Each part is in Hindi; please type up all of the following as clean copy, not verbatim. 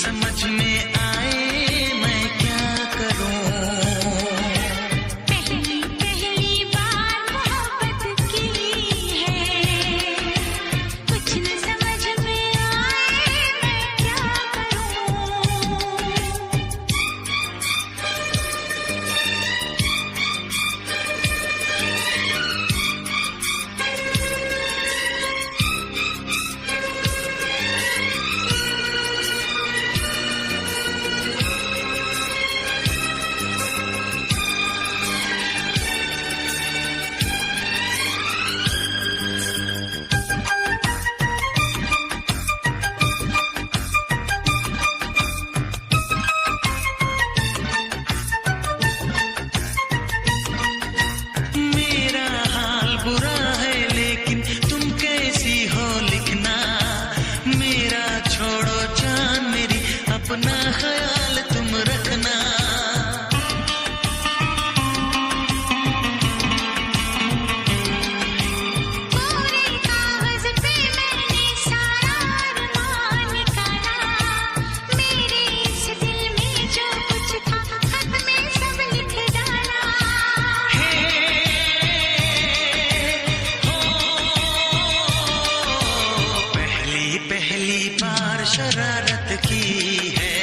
समझ में आए मैं क्या करूं। पहली पहली बार मोहब्बत की है, कुछ न समझ में आए मैं क्या करूं। मेरा हाल बुरा है लेकिन तुम कैसी हो लिखना। मेरा छोड़ो जान मेरी, अपना ख्याल तुम रखना। पूरे कागज पे मैंने सारा अरमान निकाला, मेरे इस दिल में जो कुछ था खत में सब लिख डाला। पहली पहली बार शरारत की है,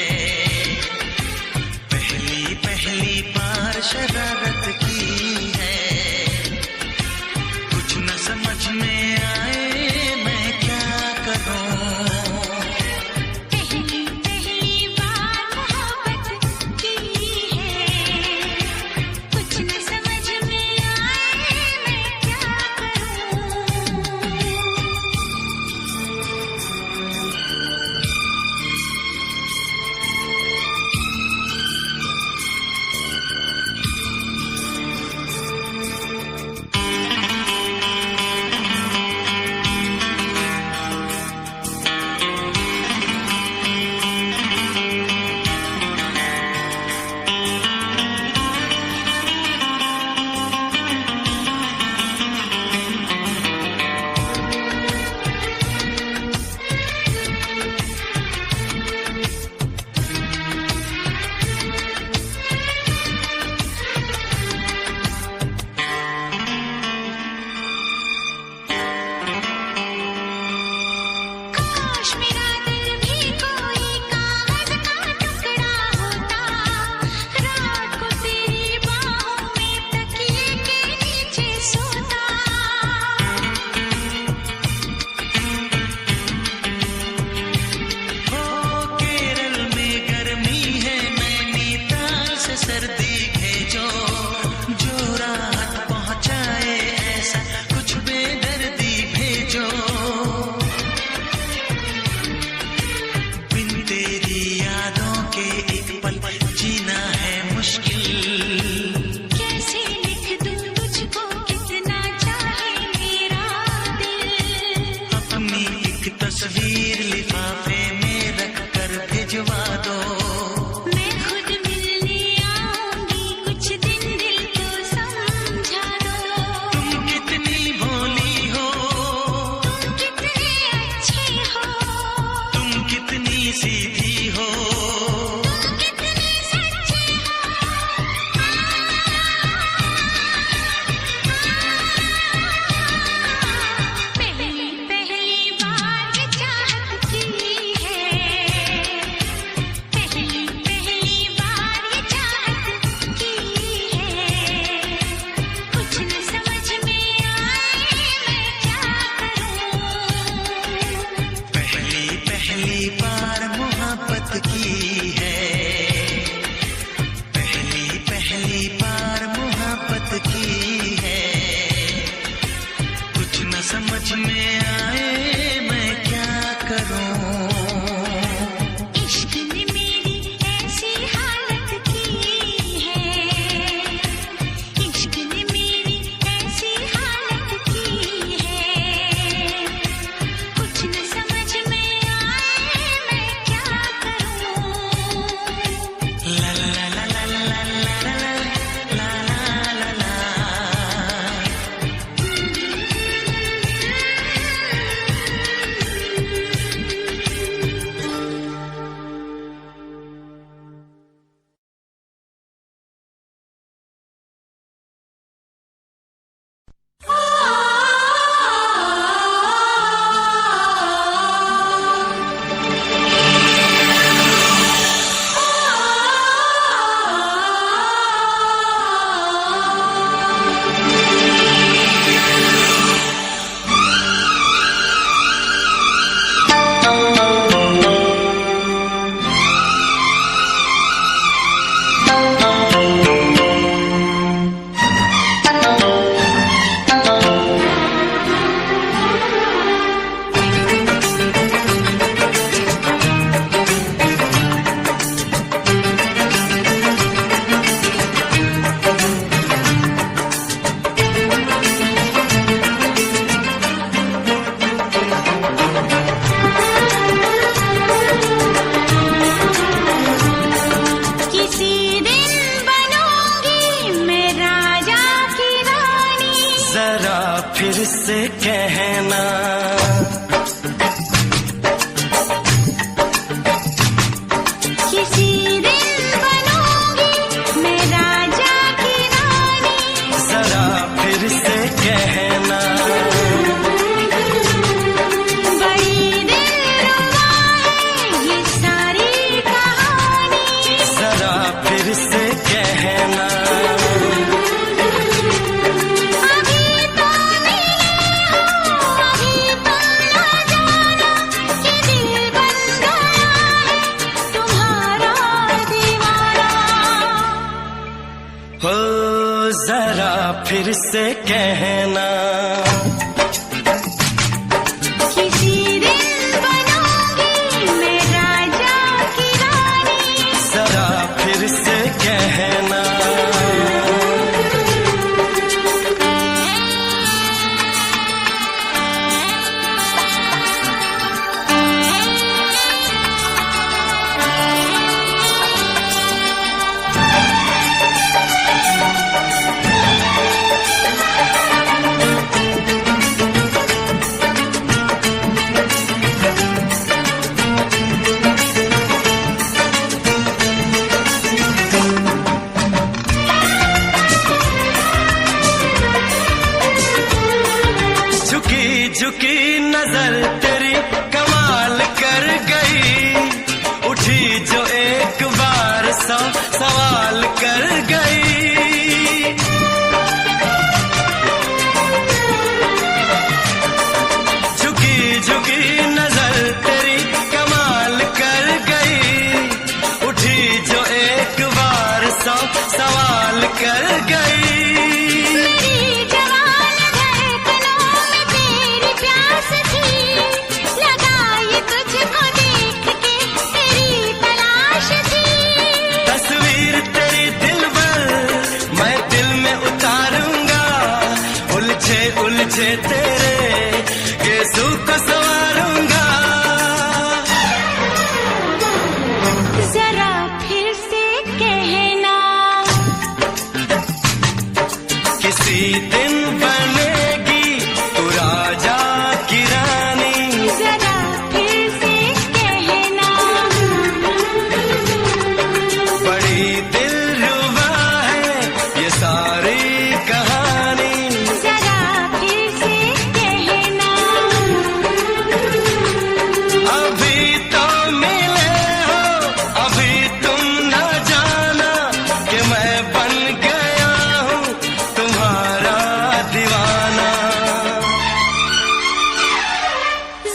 पहली पहली बार शरारत की है। कुछ न समझ में आए मैं क्या करूं। पहली पहली बार मोहब्बत की है, कुछ न समझ में आए मैं क्या करूं। काश मेरा दिल भी कोई कागज का टुकड़ा होता, रात को तेरी बाहों में तकिए के नीचे सोता। ओ केरल में गर्मी है, नैनीताल से सर्दी भेजो। जो राहत पहुंचाए ऐसा कुछ बेदर्दी भेजो। बिन तेरी यादों के एक पल जीना है मुश्किल। कैसे लिख दूं तुझको कितना चाहे मेरा दिल। अपनी एक तस्वीर लिफाफे में रख कर भिजवा दो। मैं खुद मिलने आऊंगी, कुछ दिन दिल को समझा दो। तुम कितनी भोली हो, तुम कितने अच्छे हो, तुम कितनी सीधी हो। तुम कितने सच्चे हो। पहली पहली बार ये चाहत की है, पहली पहली बार ये चाहत की है। कुछ न समझ में आए मैं क्या करूं। पहली पहली बार मोहब्बत की है, पहली पहली बार मोहब्बत की है। कुछ न समझ में आए मैं क्या करूं। इश्क ने मेरी ऐसी हालत की है, इश्क ने मेरी ऐसी हालत की है। कुछ न समझ में आए मैं क्या करूं। से कहना। किसी दिन बनूंगी मैं राजा की रानी, जरा फिर से कहना। बड़ी दिलरुबा है ये सारी कहानी, जरा फिर से कहना। अभी तो मिले हो, अभी तो ना जाना कि दिल बन गया है तुम्हारा दीवाना। हो जरा फिर से कहना। किसी दिन बनूंगी मैं राजा की रानी, जरा फिर से कहना। झुकी झुकी नजर तेरी कमाल कर गई, उठी जो एक बार सौ सवाल कर गई। झुकी झुकी नजर तेरी कमाल कर गई, उठी जो एक बार सौ सवाल कर गई। मेरी जवान धड़कनों में तेरी प्यास थी, लगाई तुझको देख के तेरी तलाश थी। तस्वीर तेरी दिल भर मैं दिल में उतारूंगा, उलझे उलझे तेरे गेसू को संवारूंगा। जरा फिर से कहना, किसी दिन बनेगी तू राजा की रानी, जरा फिर से कहना। बड़ी दिलरुबा है ये सारी कहानी। जरा फिर से कहना, अभी तो मिले हो, अभी तुम न जाना कि मैं बन गया हूँ तुम्हारा दीवाना।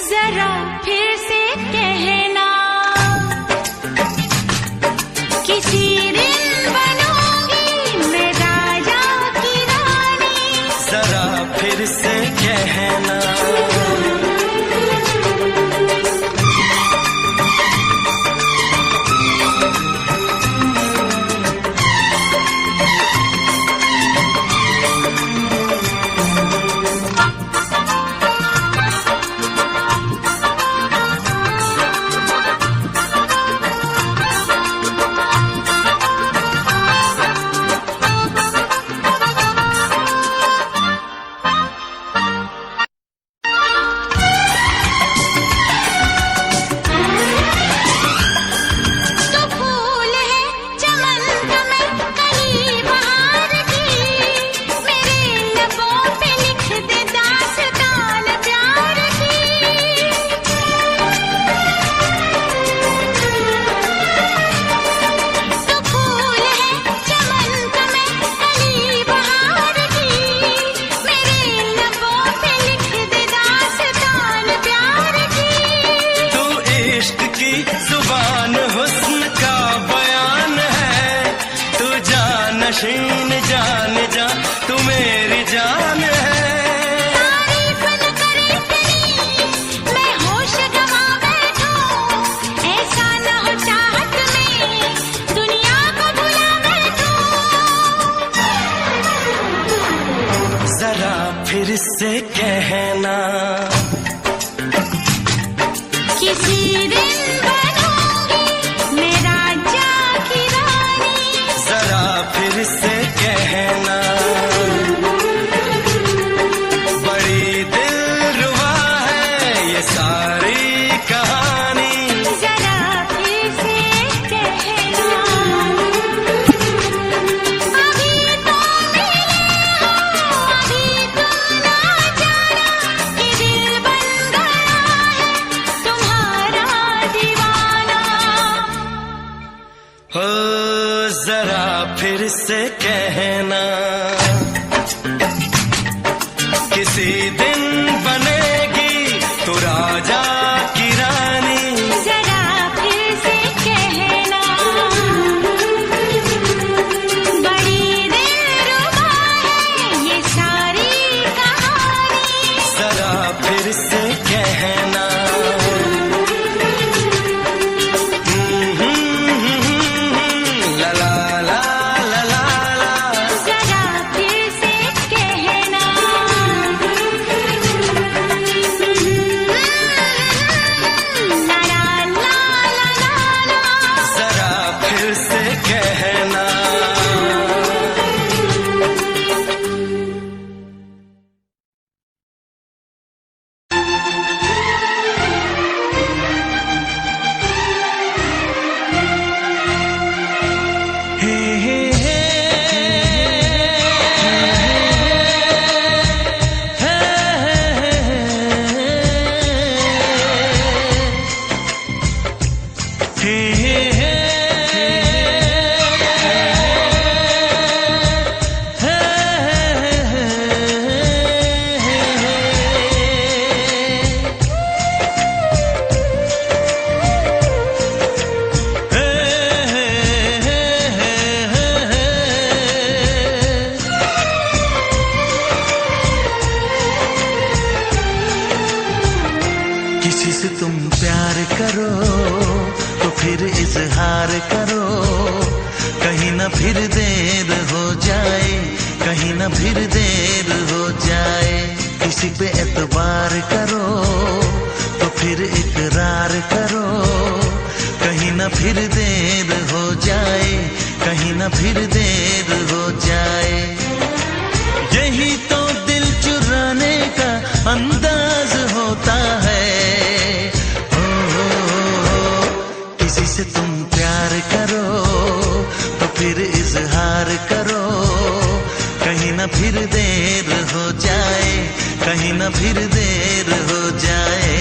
जरा फिर से कहना, किसी दिन बनूंगी मैं राजा की रानी, जरा फिर से कहना। तो फूल है चमन का मैं कली बहार की, मेरे लबों पे लिख दे दास्तान प्यार की। तो फूल है चमन का मैं कली बहार की, मेरे लबों पे लिख दे दास्तान प्यार की। तू इश्क की जुबान हुस्न का बयान है, तू जानशीन जान जा तू मेरी जान है। तारीफ न करे तेरी मैं होश गवा बैठूं, ऐसा न हो चाहत में दुनिया को भुला बैठूं। जरा फिर से कहना, किसी दिन बनूंगी मैं राजा की रानी, जरा फिर से कहना। बड़ी जरा फिर से कहना, किसी दिन बनेगी तू राजा की रानी। जरा फिर से कहना, बड़ी दिलरुबा है ये सारी कहानी। जरा फिर से कहना, ला ला ला ला ला ला। जरा फिर से कहना, ला ला ला ला ला। जरा फिर से कहना। हे हे हे किसी से तुम प्यार करो तो फिर इजहार करो, कहीं ना फिर देर हो जाए, कहीं ना फिर देर हो जाए। किसी पे एतबार करो तो फिर इकरार करो, कहीं ना फिर देर हो जाए, कहीं ना फिर देर हो जाए। यही तो दिल चुराने का अंदाज होता है। किसी से तुम प्यार करो तो फिर इजहार करो, कहीं ना फिर देर हो जाए, कहीं ना फिर देर हो जाए।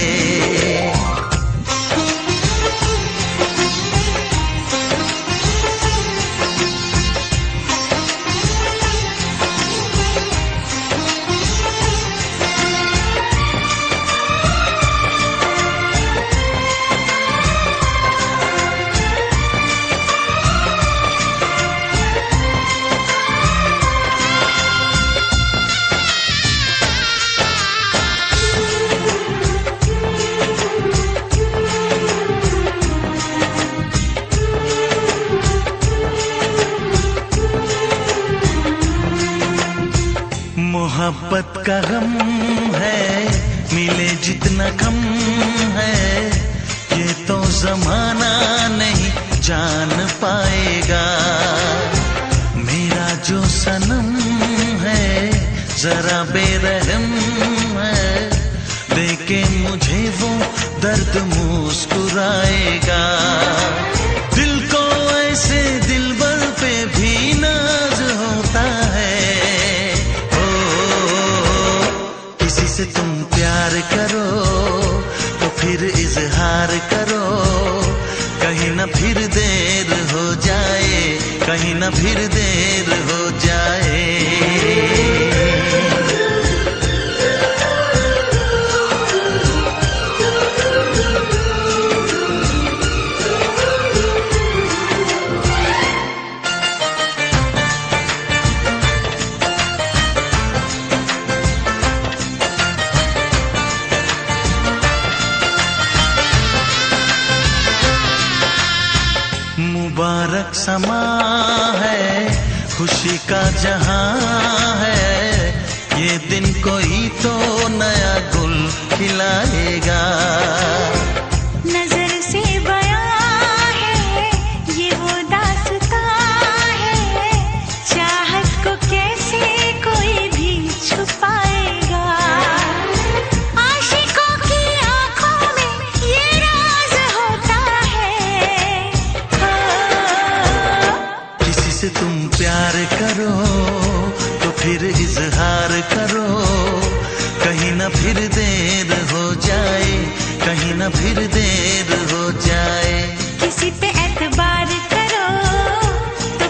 मोहब्बत का गम है, मिले जितना कम है, ये तो जमाना नहीं जान पाएगा। मेरा जो सनम है जरा बेरहम है, देखे मुझे वो दर्द मुस्कुराएगा। दिल को ऐसे दिलबर पे भी नाज होता है। किसी से तुम प्यार करो तो फिर इजहार करो, कहीं ना फिर देर हो जाए, कहीं ना फिर देर हो जाए। मुबारक समा है, खुशी का जहां है, ये दिन कोई तो नया गुल खिलाएगा। नजर से बयां है ये वो दास्तां है, चाहत को कैसे कोई भी छुपाएगा। आशिकों की आंखों में ये राज होता है। किसी से तुम प्यार करो तो फिर इजहार करो, कहीं ना फिर देर हो जाए, कहीं ना फिर देर हो जाए। किसी पे एतबार करो तो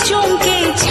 चुम के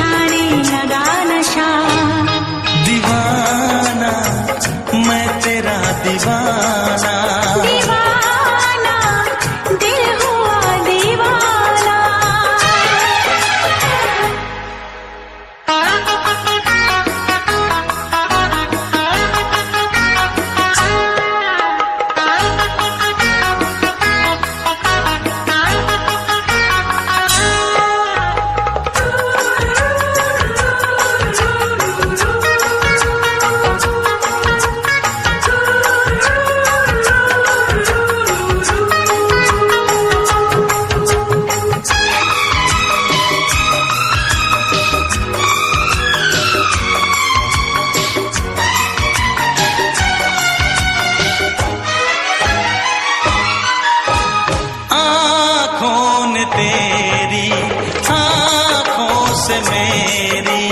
से मेरी,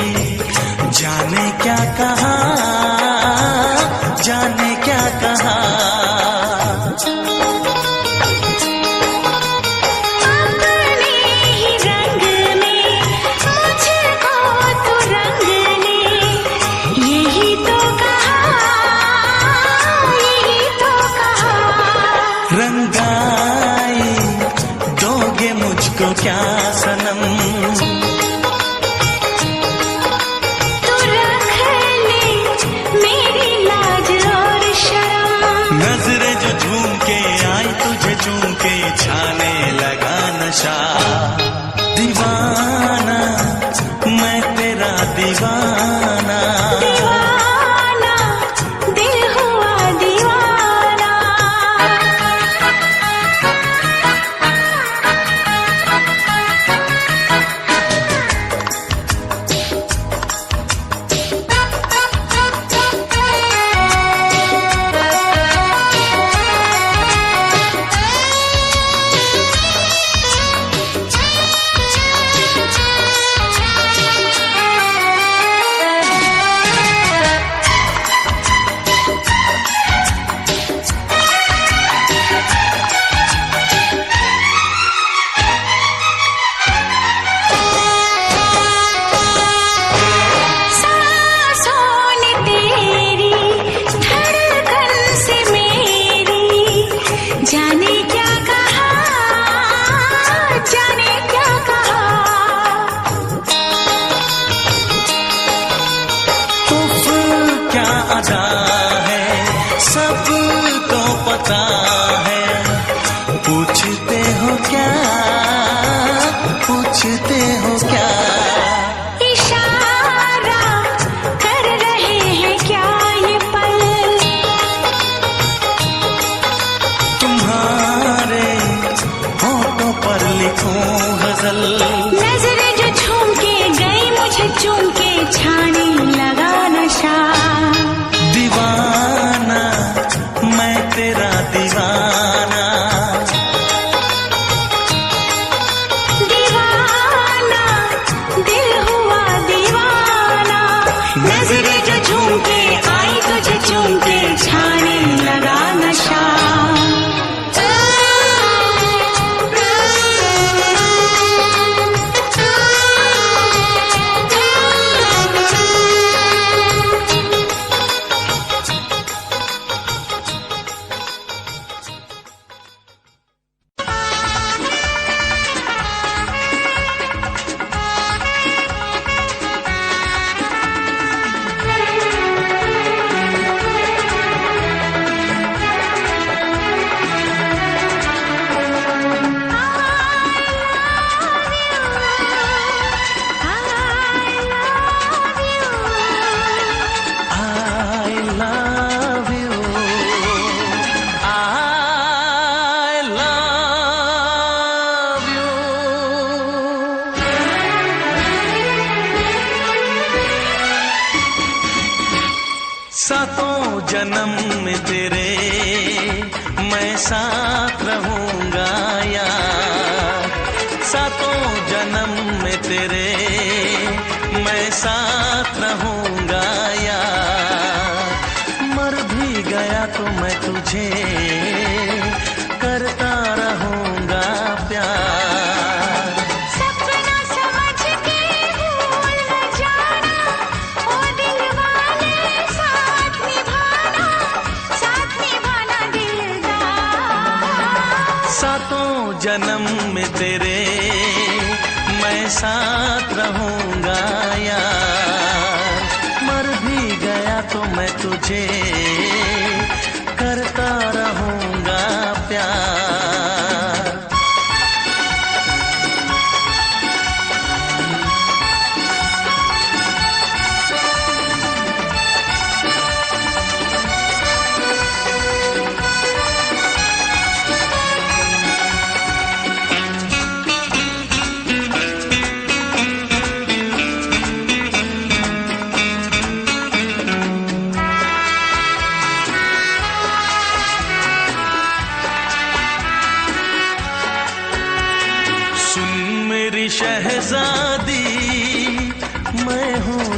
जाने क्या कहा, जाने क्या कहा। रंगाई दोगे मुझको क्या सनम, तू रख ले मेरी लाज और शर्म। नजरें जो झूम के आई तुझे चूम के, छाने लगा नशा। दीवाना मैं तेरा दीवाना, दीवाना दिल हुआ दीवाना। जाने क्या कहा, जाने क्या कहा। उफ क्या अदा है, सबको पता है। पूछते हो क्या, पूछते हो क्या। इशारा कर रहे हैं क्या ये पल, तुम्हारे होठों पर लिखूं गजल। नजरें जो झूम के गई मुझे चूम के, छाने लगा नशा। दीवाना मैं तेरा दीवाना, दीवाना दिल हुआ दीवाना। नजरें जो झूम के आई तुझे चूम के, छाने लगा नशा। सातों जन्म में तेरे मैं साथ रहूंगा यार, सातों जन्म में तेरे मैं साथ रहूंगा यार। मर भी गया तो मैं तुझे करता रहूंगा प्यार। सपना समझ के भूल न जाना, ओ दिल वाले साथ निभाना दिलदार। सातों जन्म में तेरे मैं साथ रहूंगा यार। मर भी गया तो मैं तुझे करता रहूंगा प्यार।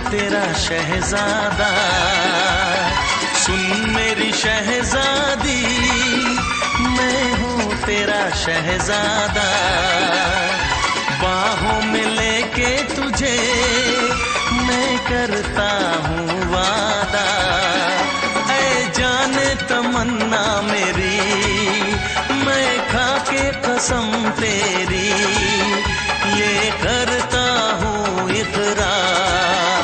तेरा शहजादा, सुन मेरी शहजादी, मैं हूँ तेरा शहजादा। बाहों में लेके तुझे मैं करता हूँ वादा, ऐ जाने तमन्ना मेरी, मैं खा के कसम तेरी ये करता हूँ इकरार।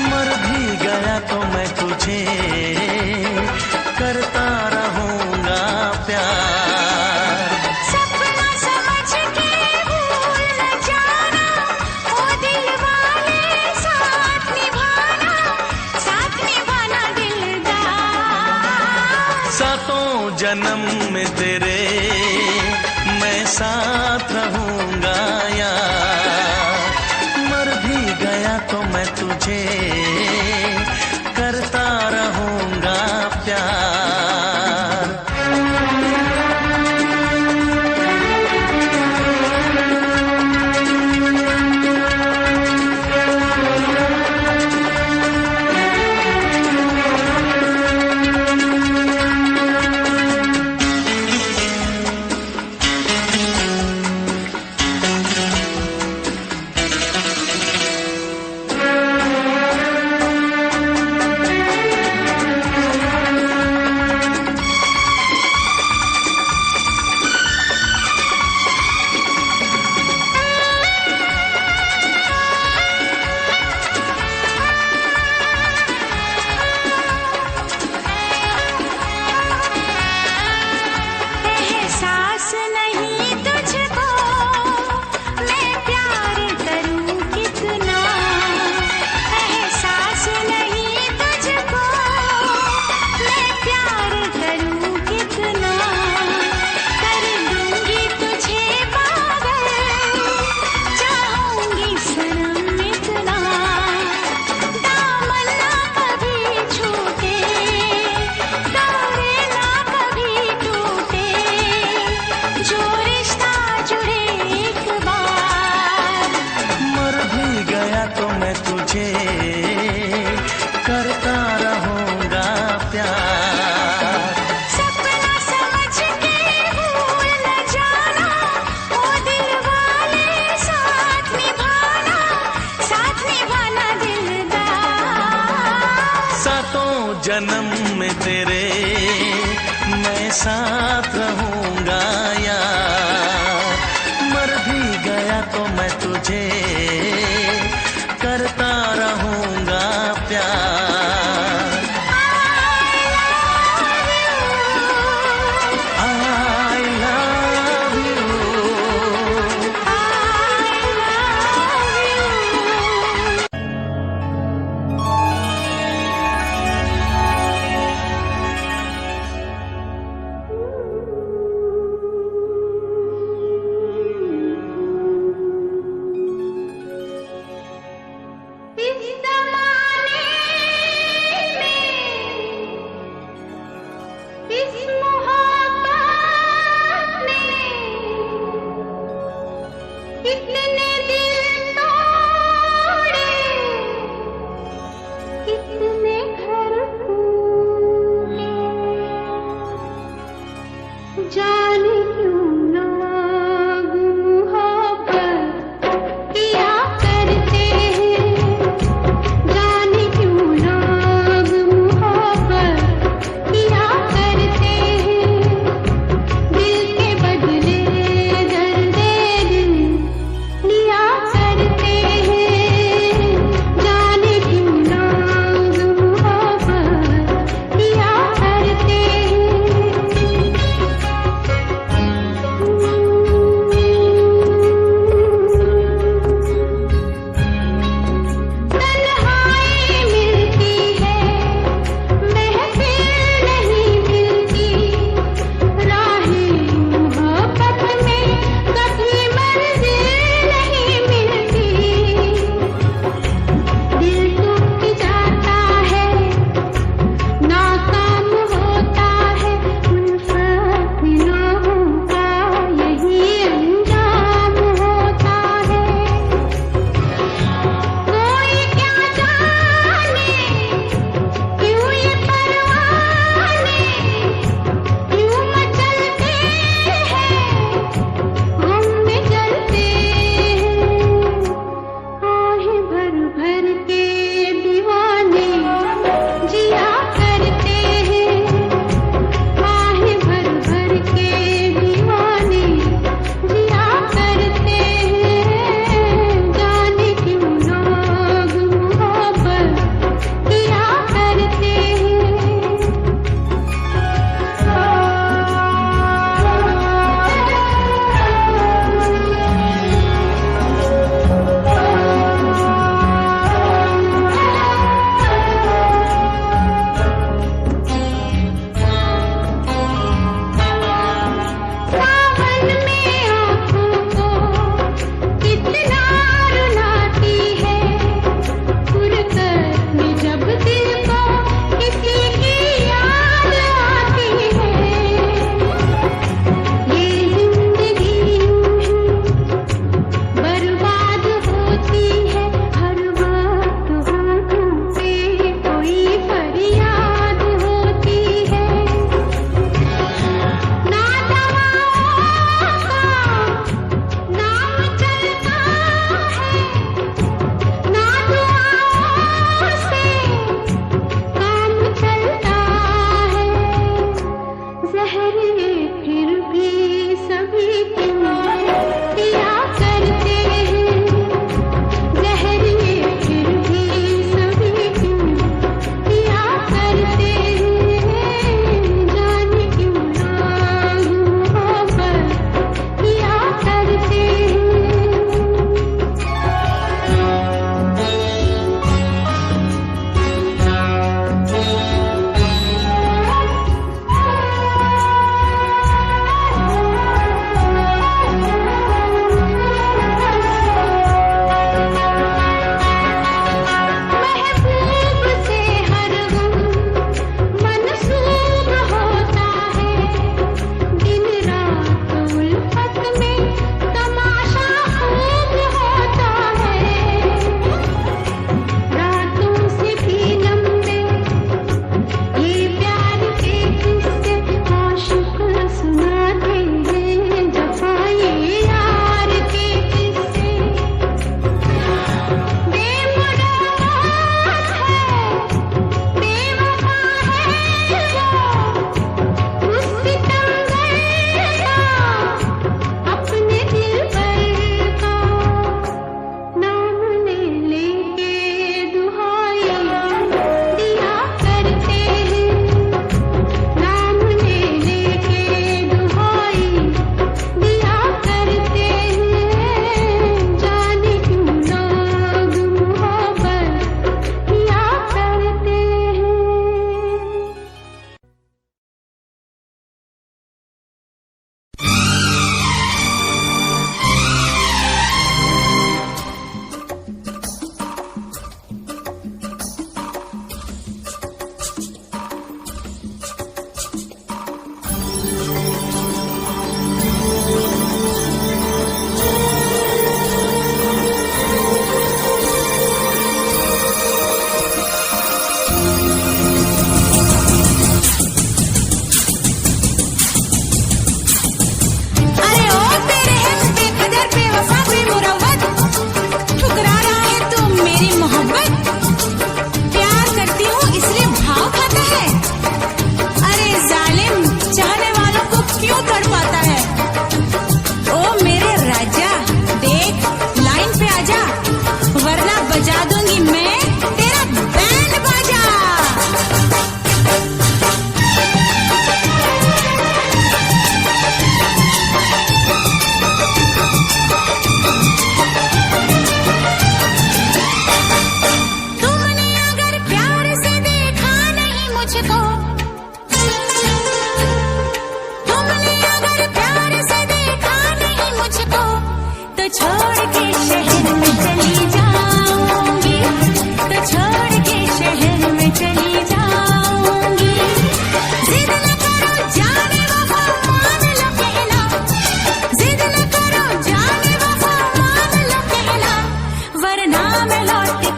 मर भी गया तो मैं तुझे करता रहूँगा प्यार। सपना समझ के भूल न जाना, ओ दिल वाले साथ निभाना दिलदार। सातों जन्म में तेरे मैं साथ रहूँगा यार। मर भी गया तो मैं तुझे करता रहूँगा प्यार। एहसास नहीं तुझको मैं प्यार करूं कितना, एहसास नहीं तुझको मैं प्यार करूं कितना। कर दूंगी तुझे पागल, चाहूंगी सनम इतना। दामन ना कभी छूटे, तारे ना कभी टूटे, जो रिश्ता जुड़े एक बार। मर भी गया तो मैं तुझे करता रहूँगा प्यार। सपना समझ के भूल न जाना, ओ दिल वाले साथ निभाना दिलदार। सातों जन्म में तेरे मैं साथ रहूँगा यार। मर भी गया तो मैं तुझे करता रहूँगा प्यार। I love you। इस ज़माने में, इस मोहब्बत में, कितने दिल तोड़े, कितने घर फूटे। जाने क्यों लोग मोहब्बत किया करते हैं,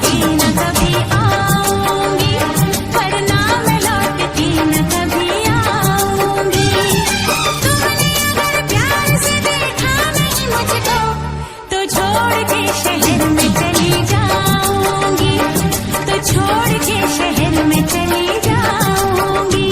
के न कभी आऊंगी, वरना मैं लौट के न कभी आऊंगी। तुमने अगर प्यार से देखा नहीं मुझको, तो छोड़ के शहर में चली जाऊंगी, तो छोड़ के शहर में चली जाऊंगी।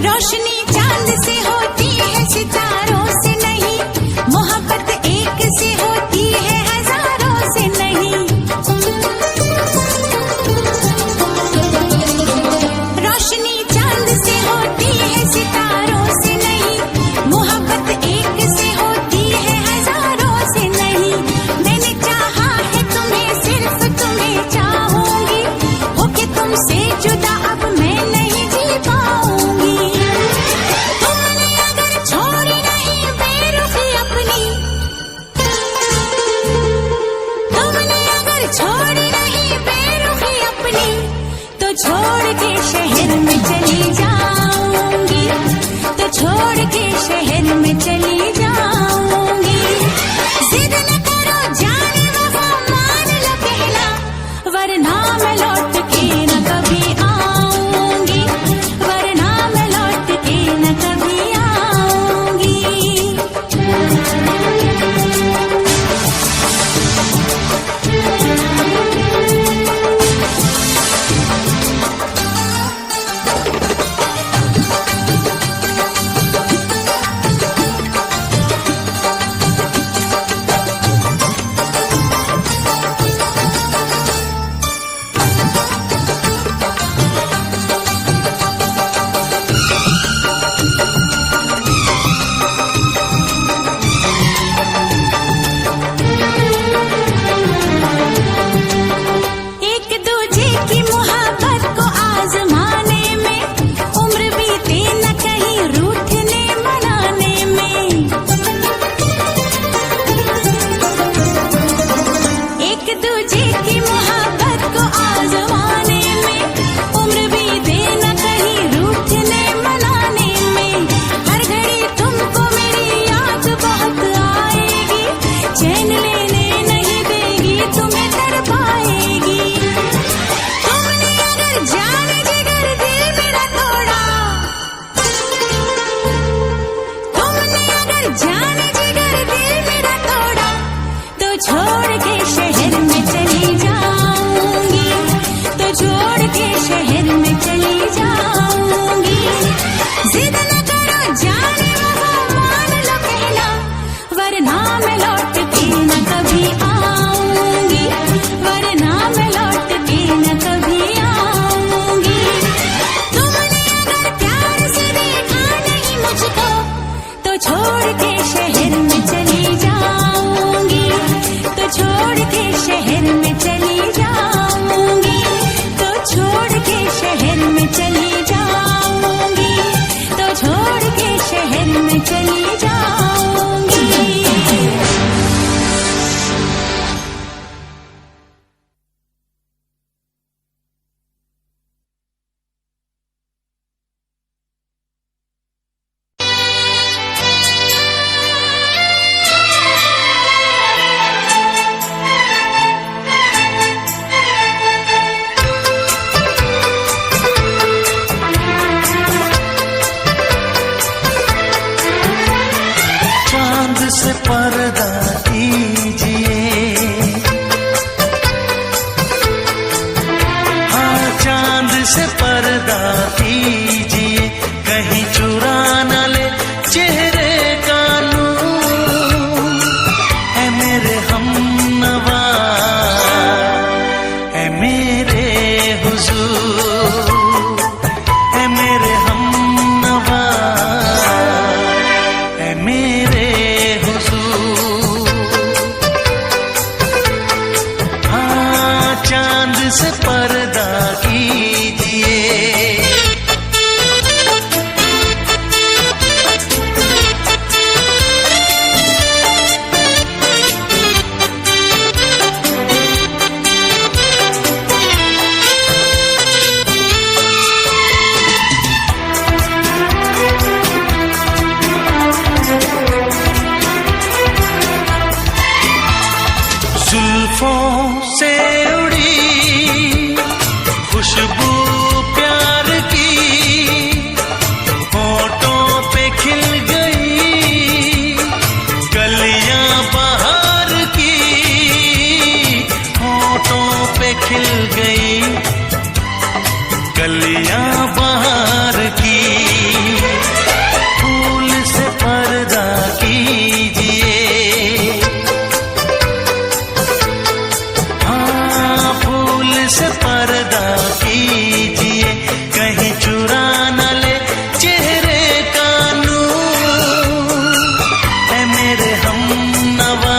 रोशनी चांद से होती है सितारों से नहीं, मोहब्बत एक से होती है हजारों से नहीं। रोशनी चांद से होती है सितारों से नहीं, मोहब्बत एक से होती है हजारों से नहीं। मैंने चाहा है तुम्हें, सिर्फ तुम्हें चाहूंगी, होके तुमसे जुदा अब मैं नहीं जी पाऊंगी। तुमने अगर छोड़ी नहीं बेरुखी अपनी, तुमने अगर छोड़ी नहीं बेरुखी अपनी, तो छोड़ के शहर में चली जाऊंगी, तो छोड़ के शहर में चली जाऊंगी। जिद न करो जाने वफा, मान लो कहना, वरना मैं लौट के न कभी आऊंगी, वरना मैं लौट के न कभी आऊंगी। खुशबू प्यार की होठों पे खिल गई, कलियां बहार की होठों पे खिल गई, कलियां बहार की। फूल से पर्दा कीजिए, हाँ फूल से पर्दा कीजिए, कहीं चुरा न ले चेहरे का नूर। ऐ मेरे हमनवा,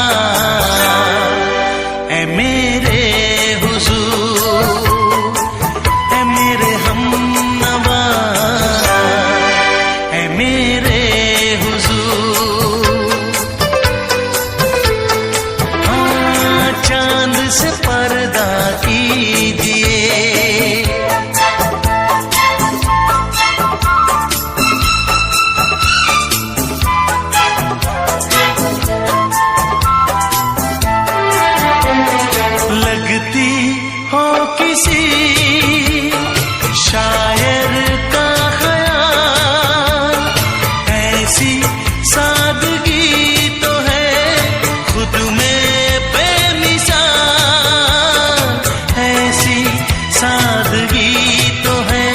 ऐ मेरे हुजूर, ऐ मेरे हमनवा, ऐ मेरे हुजूर। हाँ चांद से पर्दा कीजिए, लगती हो किसी शायर का ख्याल, ऐसी सादगी तो है खुद में बेमिसाल, ऐसी सादगी तो है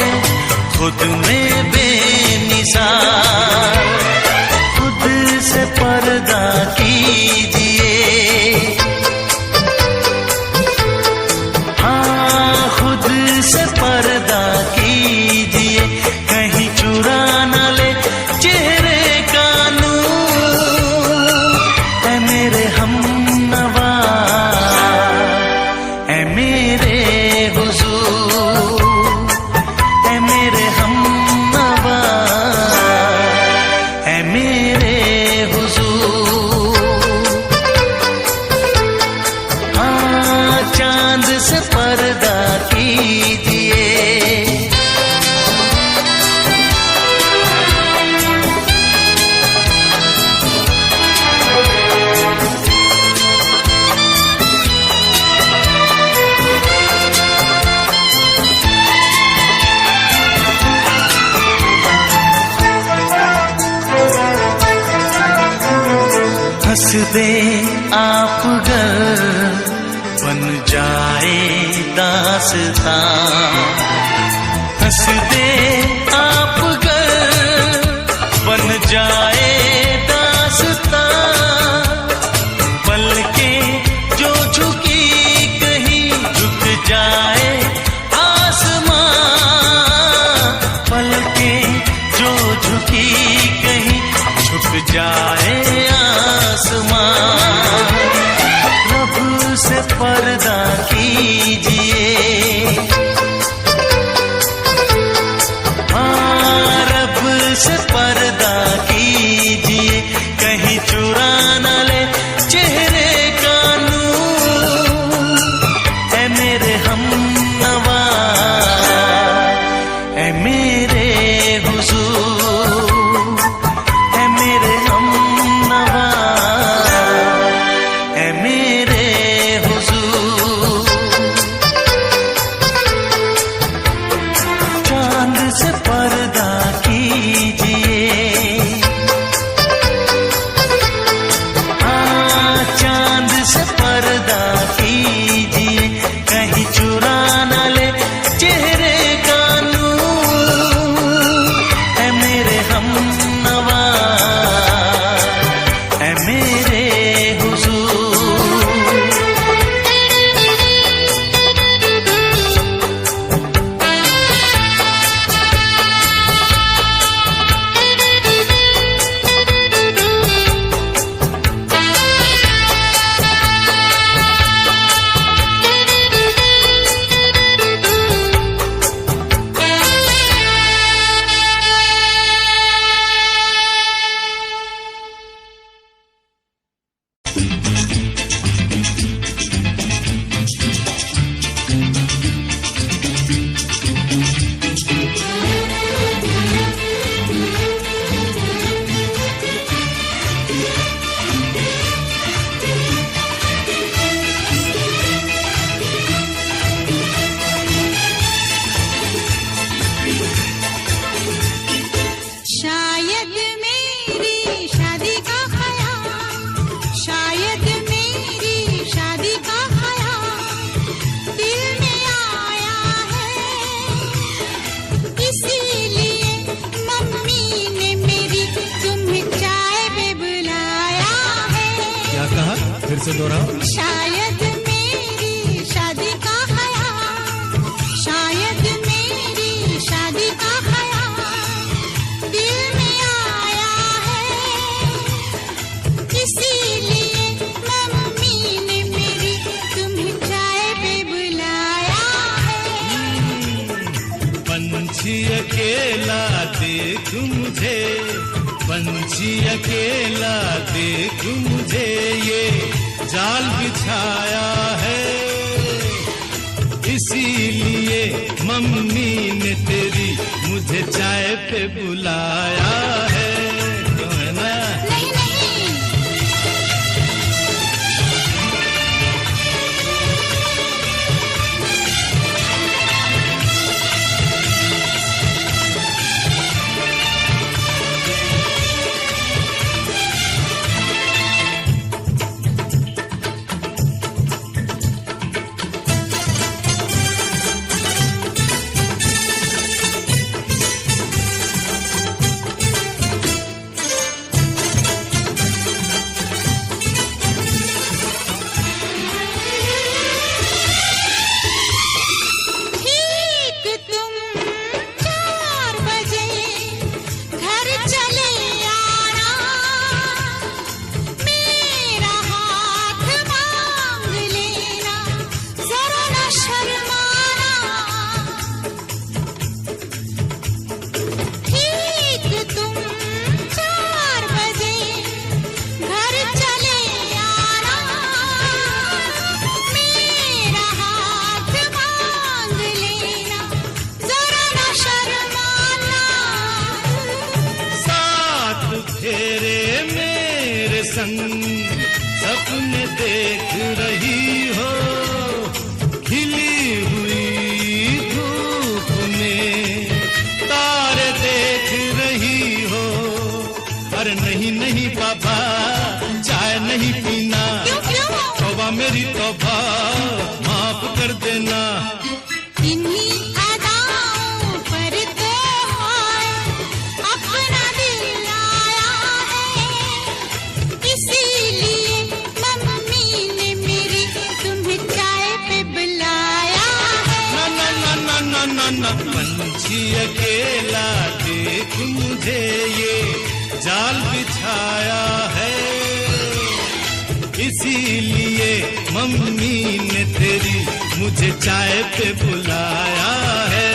खुद में बेमिसाल। खुद से पर्दा कीजिए, हाँ खुद से पर्दा कीजिए, कहीं चुरा न ले चेहरे का नूर। ऐ मेरे हमनवा, ऐ मेरे हुजूर, ऐ मेरे हमनवा, ऐ मेरे हुजूर। हाँ चांद से पर्दा कीजिए, हंस दे आप गर बन जाए दास्तां, हंस दे आप गर बन जाए दास्तां। पलकें जो झुकी कहीं झुक जाए आसमां, पलकें जो झुकी कहीं झुक जाए आसमां। रब से पर्दा कीजिए, हाँ रब से पर्दा कीजिए, कहीं चुरा न ले चेहरे का नूर। ऐ मेरे हमनवा, ऐ मेरे हुजूर, ऐ मेरे हमनवा, ऐ मेरे हुजूर। फिर से दोहराओ। शायद मेरी शादी का ख्याल, शायद मेरी शादी का ख्याल दिल में आया है, इसीलिए मम्मी ने मेरी तुम्हें चाय पे बुलाया है। पंछी अकेला देख मुझे, पंछी अकेला देख मुझे, ये जाल बिछाया है, इसीलिए मम्मी ने तेरी मुझे चाय पे बुलाया है। क्यों है ना? नहीं नहीं, सपने देख रही हो, खिली हुई धूप में तारे देख रही हो। अरे नहीं नहीं बाबा, चाय नहीं पीना, तौबा मेरी तौबा, माफ कर देना। इन्हीं अदाओं पर तो अपना दिल आया है, इसीलिए मम्मी ने मेरी तुम्हें चाय पे बुलाया है। ना ना ना ना ना ना, पंछी अकेला देख मुझे, ये जाल बिछाया है, इसीलिए मम्मी ने तेरी मुझे चाय पे बुलाया है।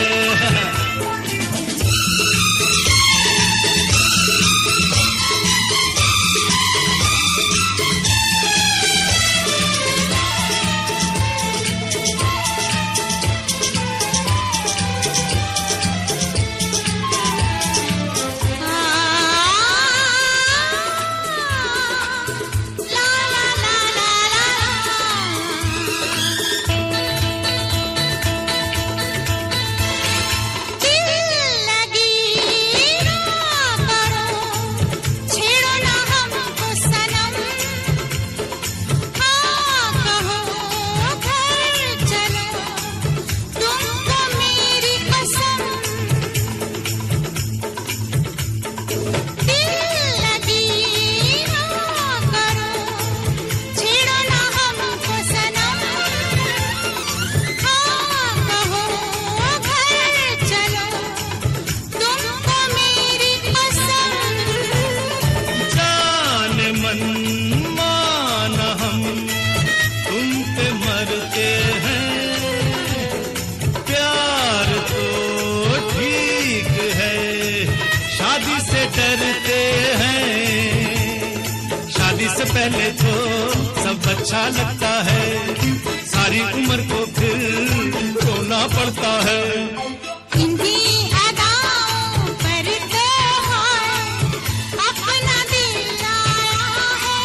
डरते हैं, शादी से पहले तो सब अच्छा लगता है, सारी उम्र को फिर रोना पड़ता है। इन्हीं अदाओं पर तो अपना दिल आया है,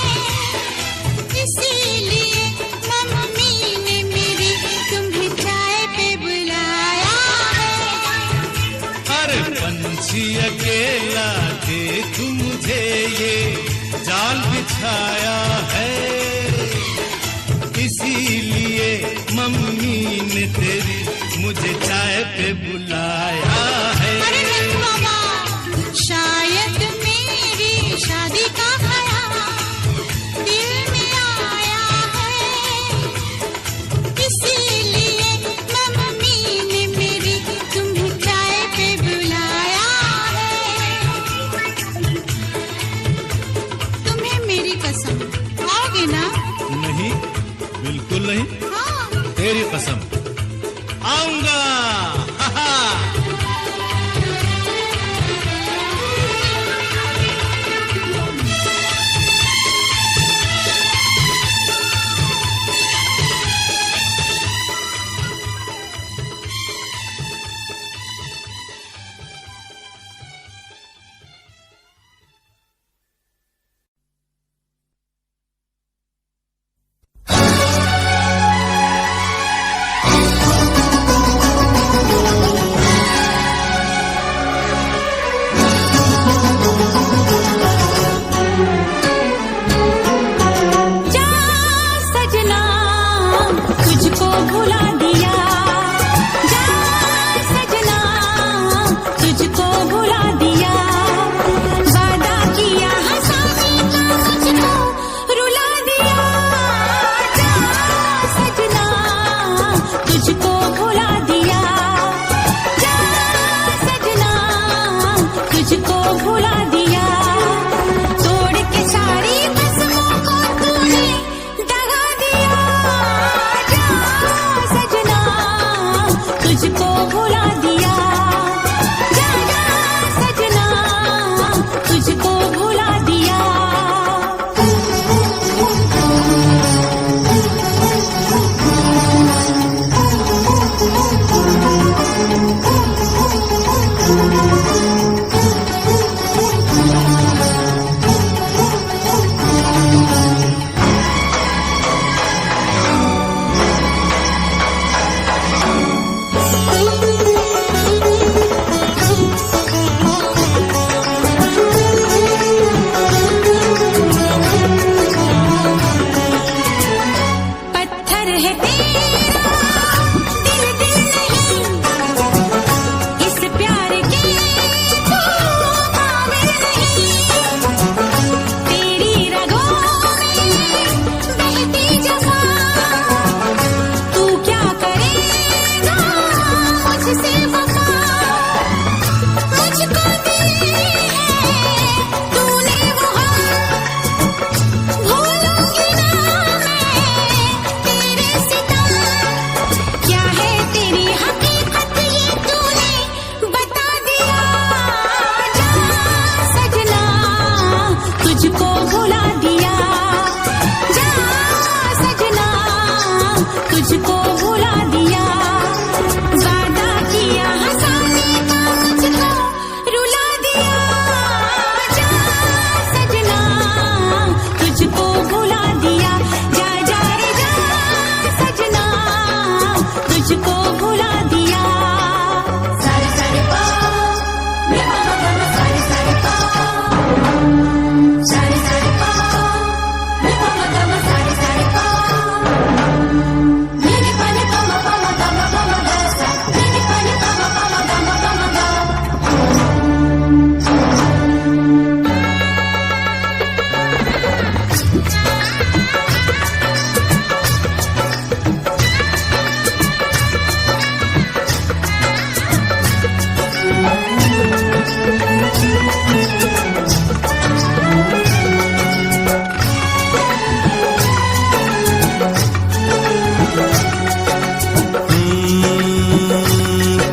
इसीलिए मम्मी ने मेरी तुम्हें चाय पे बुलाया है। अरे पंछी अकेला देख मुझे, ये जाल बिछाया है, इसीलिए मम्मी ने तेरी मुझे चाय पे बुलाया है। अरे नहीं बाबा, शायद मेरी शादी का ख्याल दिल में आया तेरी कसम आऊंगा।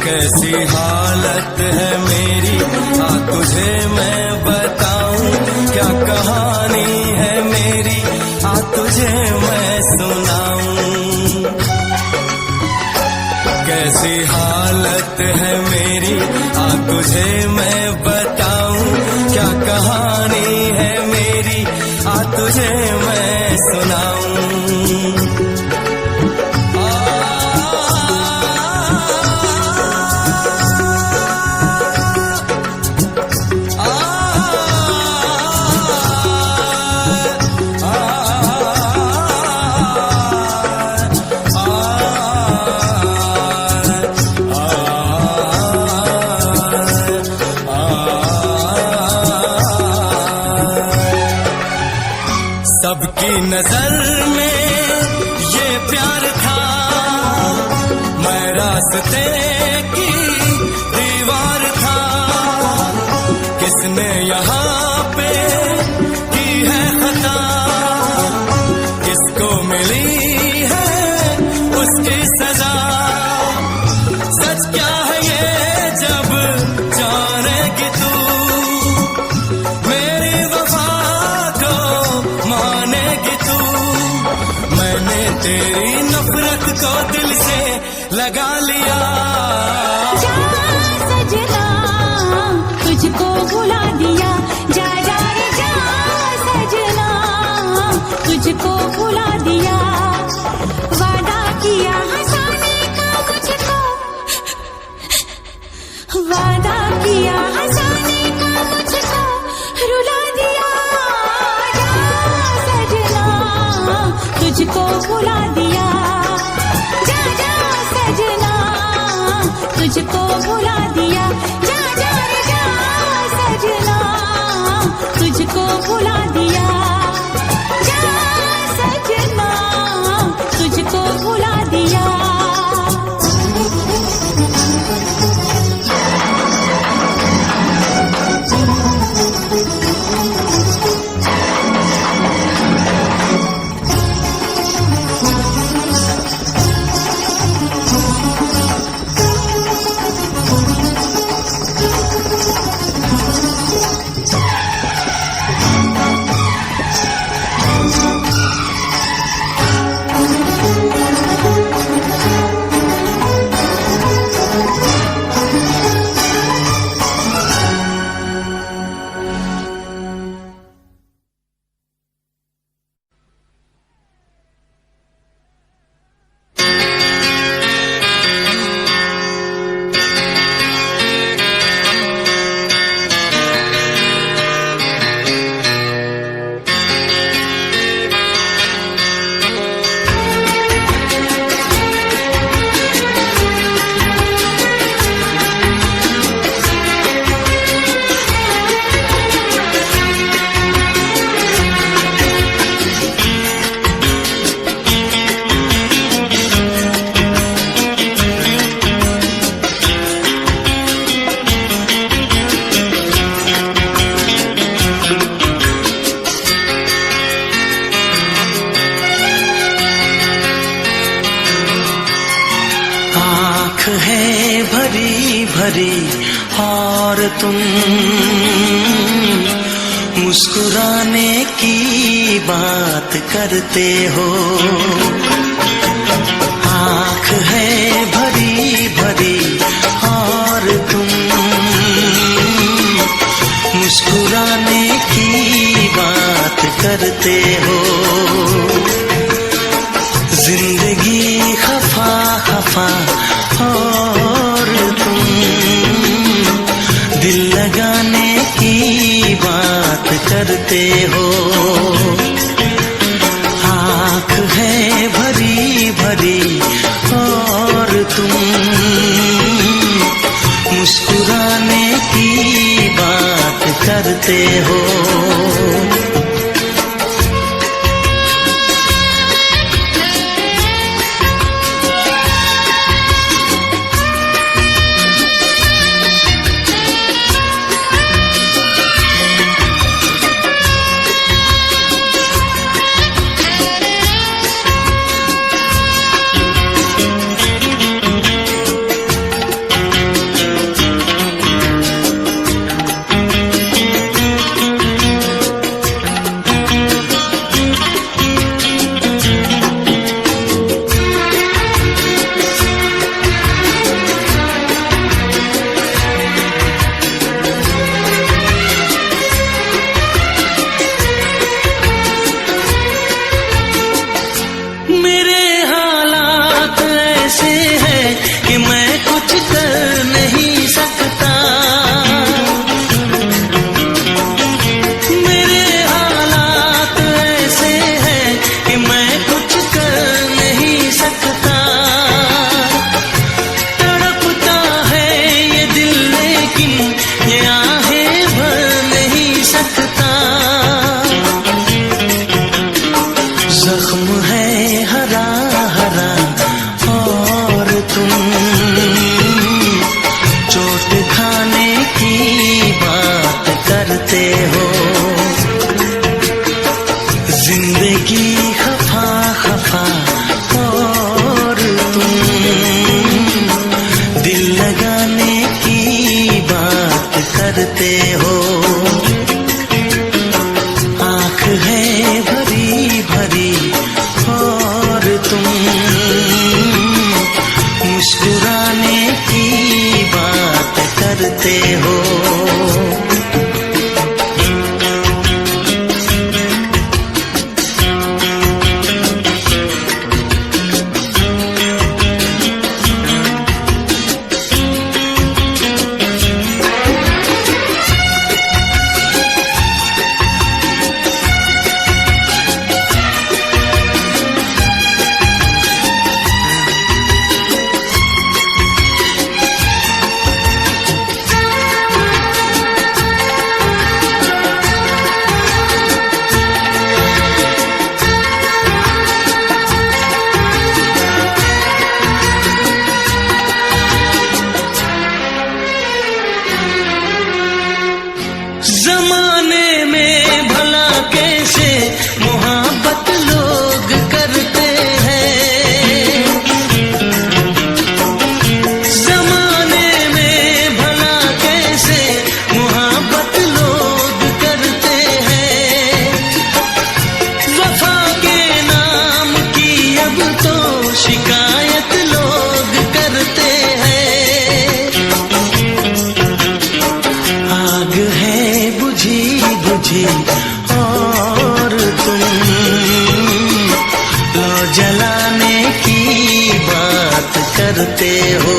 कैसी हालत है मेरी, तुझे मैं बताऊं क्या कहानी है मेरी, तुझे मैं सुनाऊं। कैसी हालत है मेरी, तुझे मैं बताऊं क्या कहानी है मेरी, तुझे मैं सुनाऊं। सबकी नजर में ये प्यार था, मैं रास्ते की दीवार था। किसने यहाँ पे की है खता, किसको मिली है उसकी सजा। सच क्या है ये जब जानेगी तू, मेरी वफा को मानेगी तू। मैंने तेरी नफरत को दिल से लगा लिया। जा सजना तुझको भुला दिया, जा जा रे जा सजना तुझको भुला दिया। वादा किया हंसाने का मुझको, वादा किया हंसाने का मुझको रुला दिया। जा सजना तुझको भुला दिया, जा जा सजना तुझको भुला दिया। जा जा रे जा सजना तुझको भुला दिया, जा सजना तुझको भुला दिया। है भरी भरी और तुम मुस्कुराने की बात करते हो। आँख है भरी भरी और तुम मुस्कुराने की बात करते हो। जिंदगी खफा खफा और तुम दिल लगाने की बात करते हो। आँख है भरी भरी और तुम मुस्कुराने की बात करते हो। जिंदगी खफा खफा और तुम मुस्कुराने की बात करते हो। जमाने में भला कैसे मोहब्बत लोग करते हैं, जमाने में भला कैसे मोहब्बत लोग करते हैं। वफा के नाम की अब तो शिकायत लोग करते हैं। आग है बुझी बुझी और तुम लो जलाने की बात करते हो।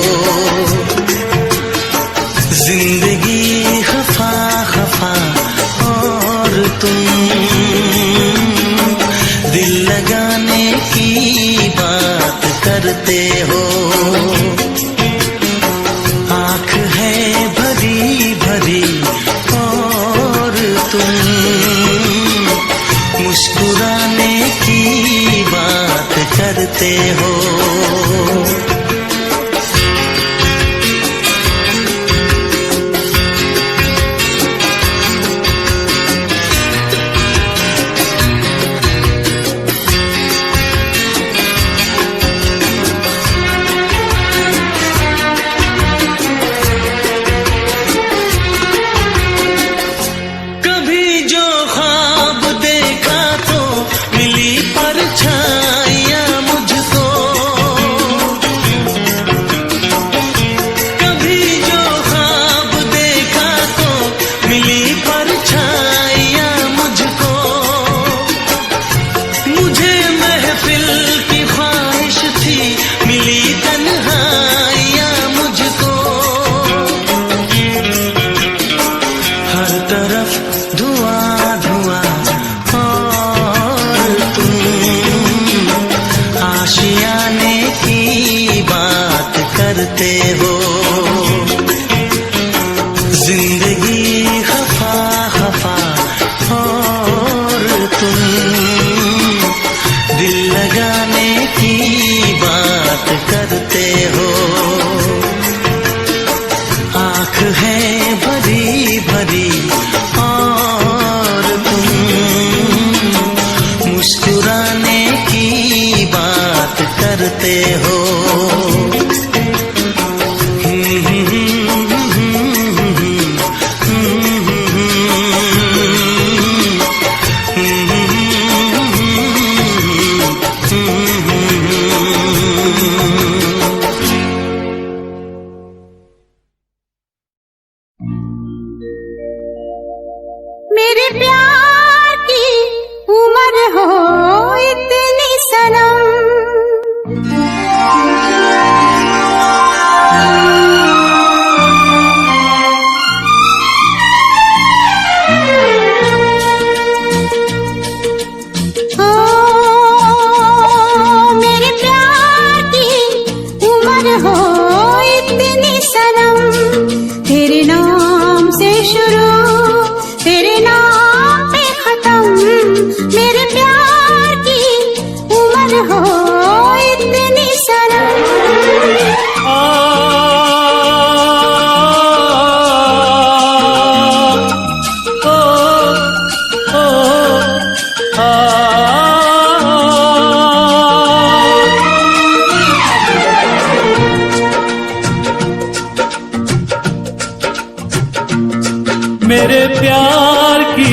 जिंदगी खफा खफा और तुम दिल लगाने की बात करते हो। आँख है भरी भरी और तुम मुस्कुराने की बात करते हो। कभी जो ख्वाब देखा तो मिली परछाइयां मुझको, कभी जो ख्वाब देखा तो मिली परछाइयां मुझको। मुझे महफिल की ख्वाहिश थी मिली तन्हाइयां मुझको। हर तरफ धुआं धुआं और तुम आशियाने की बात करते हो। जिंदगी खफा खफा और तुम दिल लगाने की बात करते हो। आँख है भरी भरी और तुम मुस्कुराने की बात करते हो। मेरे प्यार की उम्र हो इतनी सनम, ओ मेरे प्यार की उम्र हो इतनी सनम। तेरे नाम से शुरू तेरे नाम पे खत्म। मेरे प्यार की उम्र हो इतनी सनम। मेरे प्यार की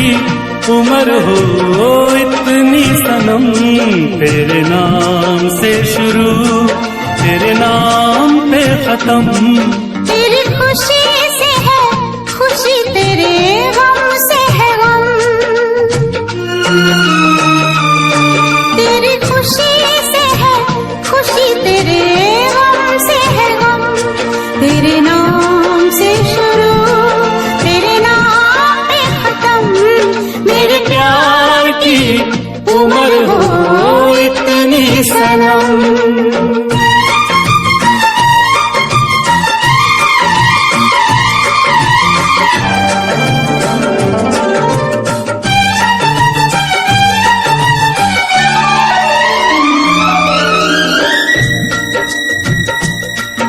उम्र हो इतनी सनम, तेरे नाम से शुरू, तेरे नाम पे खत्म। तेरी खुशी से है खुशी, तेरे गम से है गम। तेरी खुशी से है खुशी, तेरे गम से है गम। तेरे नाम से शुरू, तेरे नाम पे खत्म। मेरे प्यार की उम्र हो इतनी सनम।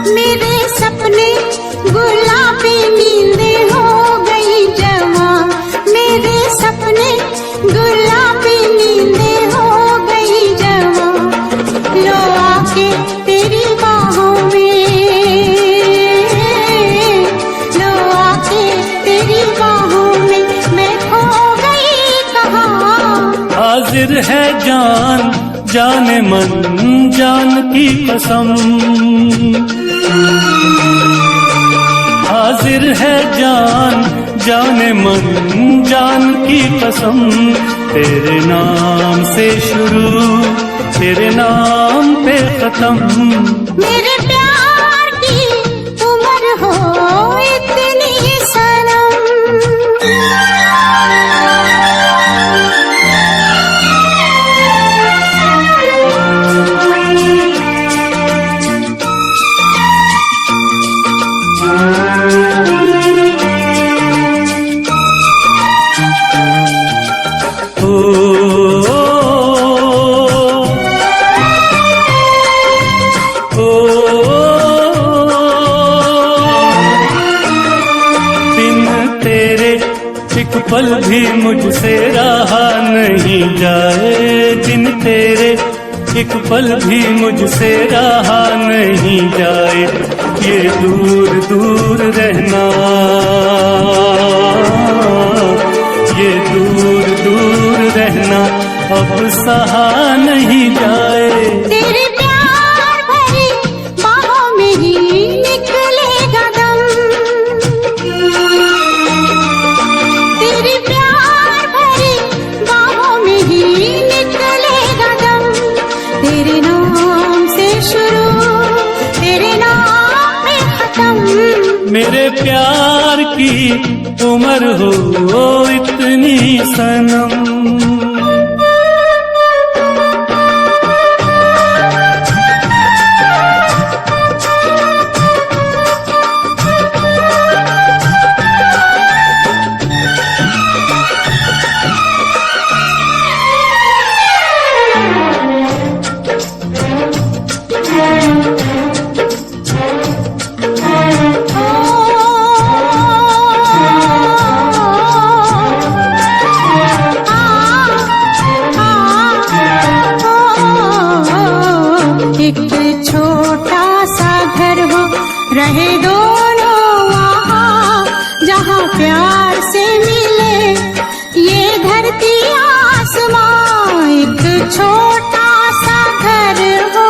मेरे सपने गुलाबी नींदें हो गई जवां। मेरे सपने गुलाबी नींदें हो गई जवां। लो आके तेरी बाहों में, लो आके तेरी बाहों में, मैं खो गई कहाँ। हाजिर है जान जाने मन जान की कसम, हाजिर है जान जाने मन जान की कसम। तेरे नाम से शुरू, तेरे नाम पे खत्म। मेरे प्यार की उम्र हो इतनी सनम। एक पल भी मुझसे रहा नहीं जाए, दिन तेरे एक पल भी मुझसे रहा नहीं जाए। ये दूर दूर रहना, ये दूर दूर रहना अब सहा नहीं जाए। तेरे प्यार भरी बाहों में ही निकलेगा दम। तेरे प्यार भरी बाहों में ही निकलेगा दम। तेरे नाम से शुरू, तेरे नाम पे खत्म। मेरे प्यार की उम्र हो इतनी सनम। रहे दोनों वहाँ जहाँ प्यार से मिले ये धरती आसमां। एक छोटा सा घर हो,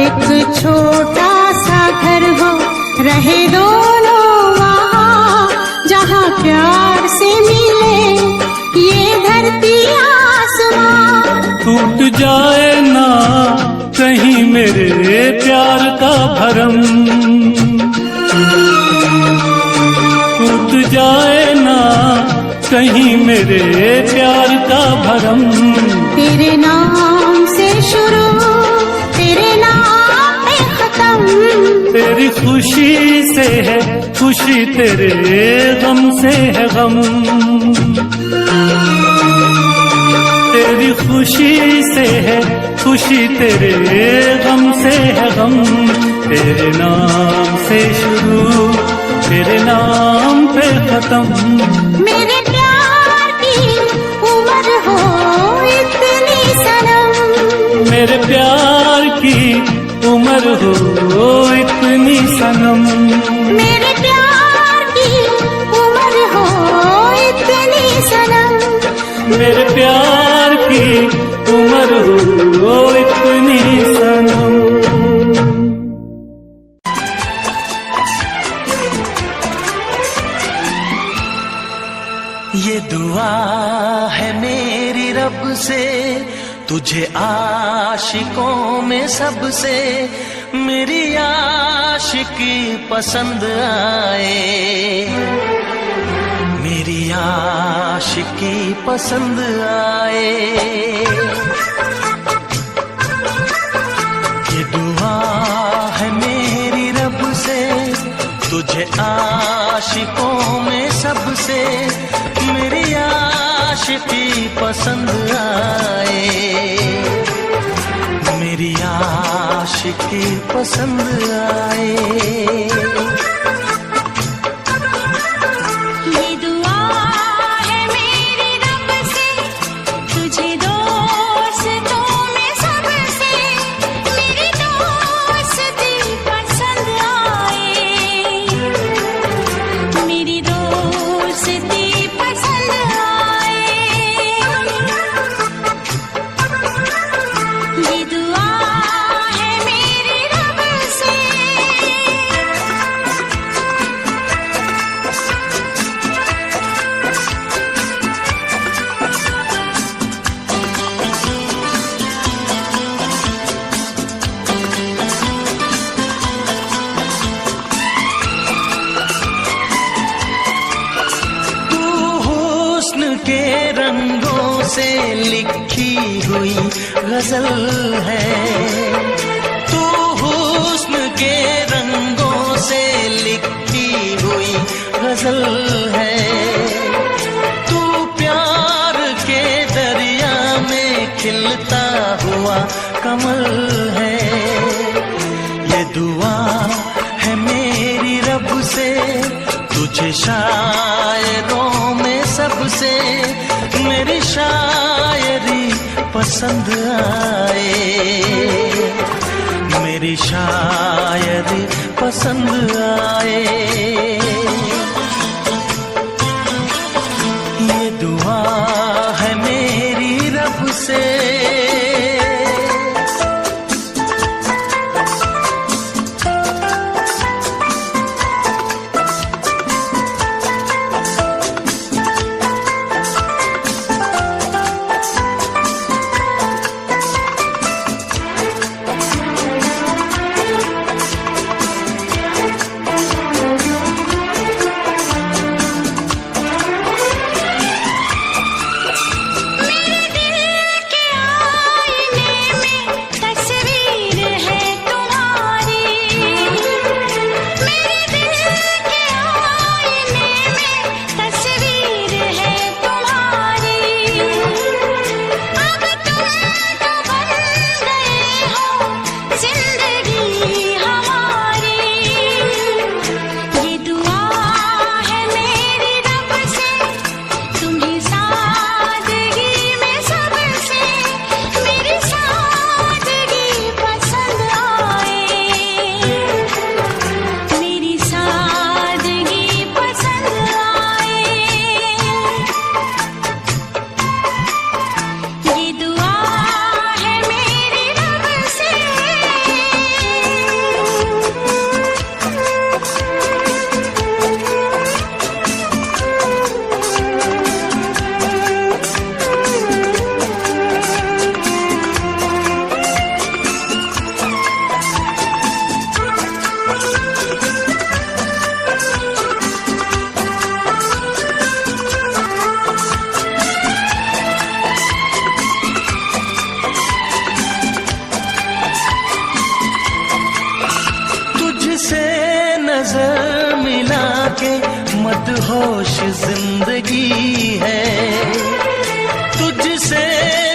एक छोटा सा घर हो, रहे दोनों वहाँ जहाँ प्यार से मिले ये धरती आसमां। टूट जाए ना कहीं मेरे प्यार का भरम, टूट जाए ना कहीं मेरे प्यार का भरम। तेरे नाम से शुरू, तेरे नाम पे खत्म। तेरी खुशी से है खुशी, तेरे गम से है गम। तेरी खुशी से है खुशी, तेरे गम से है गम। तेरे नाम से शुरू, तेरे नाम पे खत्म। मेरे प्यार की उम्र हो इतनी सनम। मेरे प्यार की उम्र हो इतनी सनम। मेरे प्यार की उम्र हो मेरे प्यार की उम्र हो इतनी सनम। ये दुआ है मेरी रब से, तुझे आशिकों में सबसे मेरी आशिकी पसंद आए, मेरी आशिकी पसंद आए। ये दुआ है मेरी रब से, तुझे आशिकों में सबसे मेरी आशिकी पसंद आए, मेरी आशिकी पसंद आए। ये दुआ है मेरी रब से, तुझे दोस्तों में सबसे मेरी दोस्ती पसंद आए, मेरी दोस्ती पसंद आए। ये दुआ है मेरी रब से। तू हुस्न के रंगों से लिखी हुई गजल है, तू हुस्न के रंगों से लिखी हुई गजल है। तू प्यार के दरिया में खिलता हुआ कमल है। ये दुआ है मेरी रब से, तुझे शायरों में सबसे मेरी शायरी पसंद आए, मेरी शायरी पसंद आए। ये दुआ है मेरी रब से। नजर मिला के मदहोश जिंदगी है, तुझसे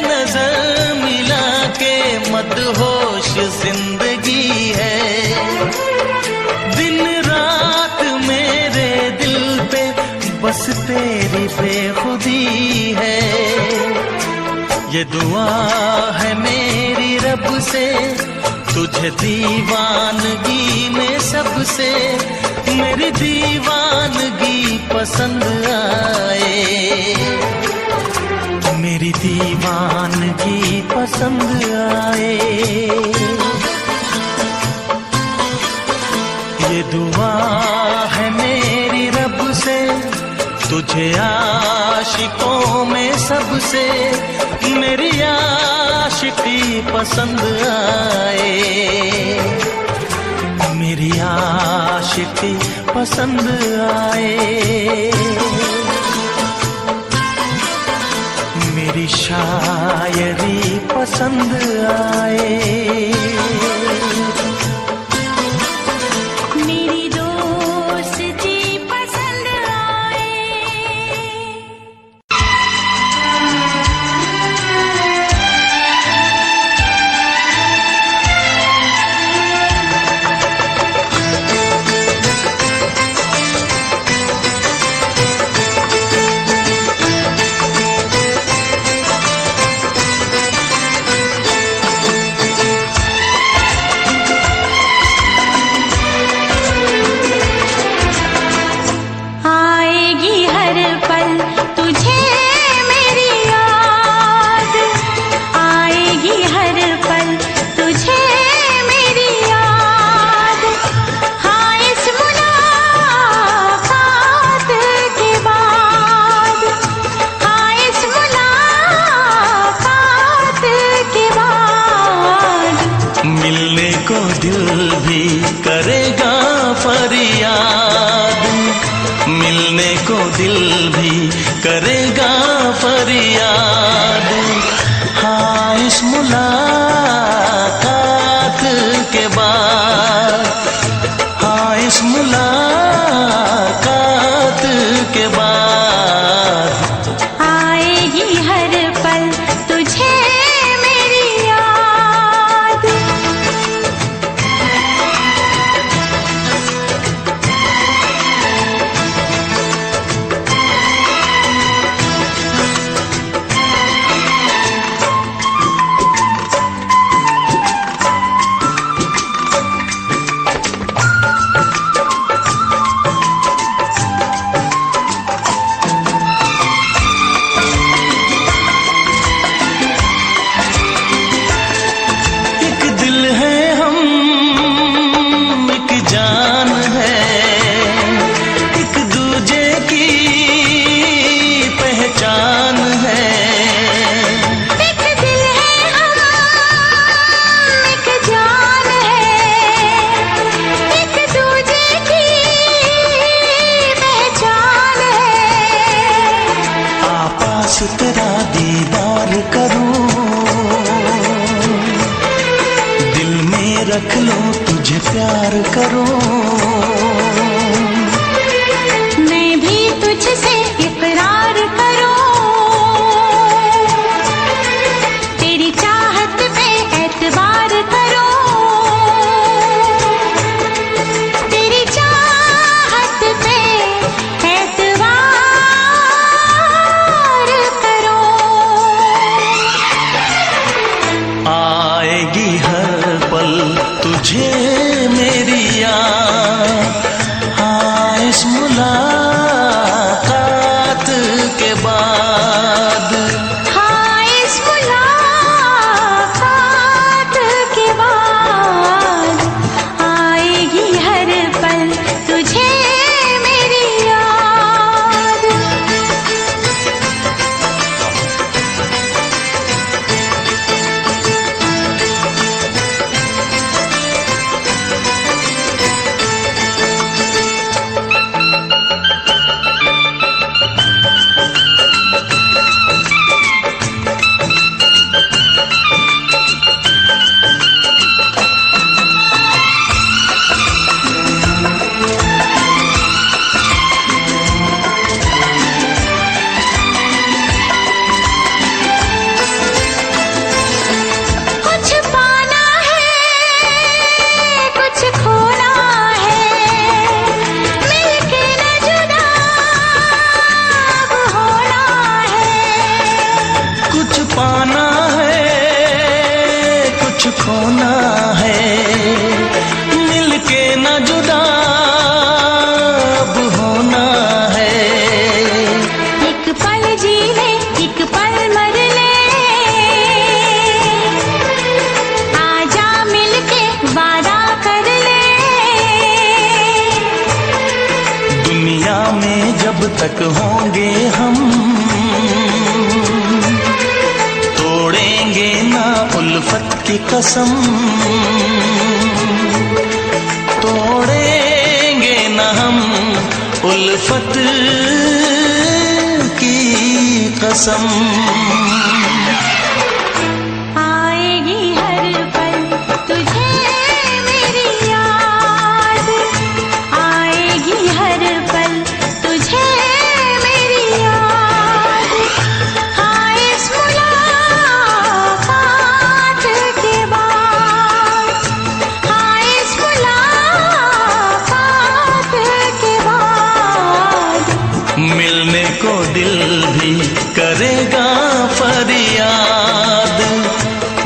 नजर मिला के मदहोश जिंदगी है। दिन रात मेरे दिल पे बस तेरी बेखुदी है। ये दुआ है मेरी रब से, तुझे दीवानगी में सबसे मेरी दीवानगी पसंद आए, मेरी दीवानगी पसंद आए। ये दुआ है मेरी रब से, तुझे आशिकों में सबसे मेरी आशिकी पसंद आए। मेरी आशिकी पसंद आए। मेरी शायरी पसंद आए। मेरी दोस्ती पसंद आए। आएगी हर पल तुझे मेरी याद, आएगी हर पल तुझे मेरी याद। हाँ इस मुलाकात के बाद, हाँ इस मुलाकात के बाद मिलने को दिल भी करेगा फरियाद, मिलने को दिल भी करेगा फरियाद। हाँ इस मुलाकात के बाद, हाँ इस मुलाकात के बाद आएगी हर पल तुझे मेरी याद। एक दिल है हम, एक जान है, एक दूजे की पहचान है। एक दिल है हम, एक जान है, एक दूजे की पहचान है। आपास तेरा दीदार करूं, दिल में रख लो तुझे प्यार करूं। मैं भी तुझसे इकरार करूं, तेरी चाहत पे एतबार करूं, तेरी चाहत पे एतबार करूं। आएगी हर पल तुझे मेरी याद, तक होंगे हम, तोड़ेंगे ना उल्फत की कसम, तोड़ेंगे ना हम उल्फत की कसम। आएगी हर पल तुझे मेरी याद, आएगी हर पल तुझे मेरी याद। हाँ इस मुलाकात के बाद, हाँ इस मुलाकात के बाद मिलने को दिल भी करेगा फरियाद,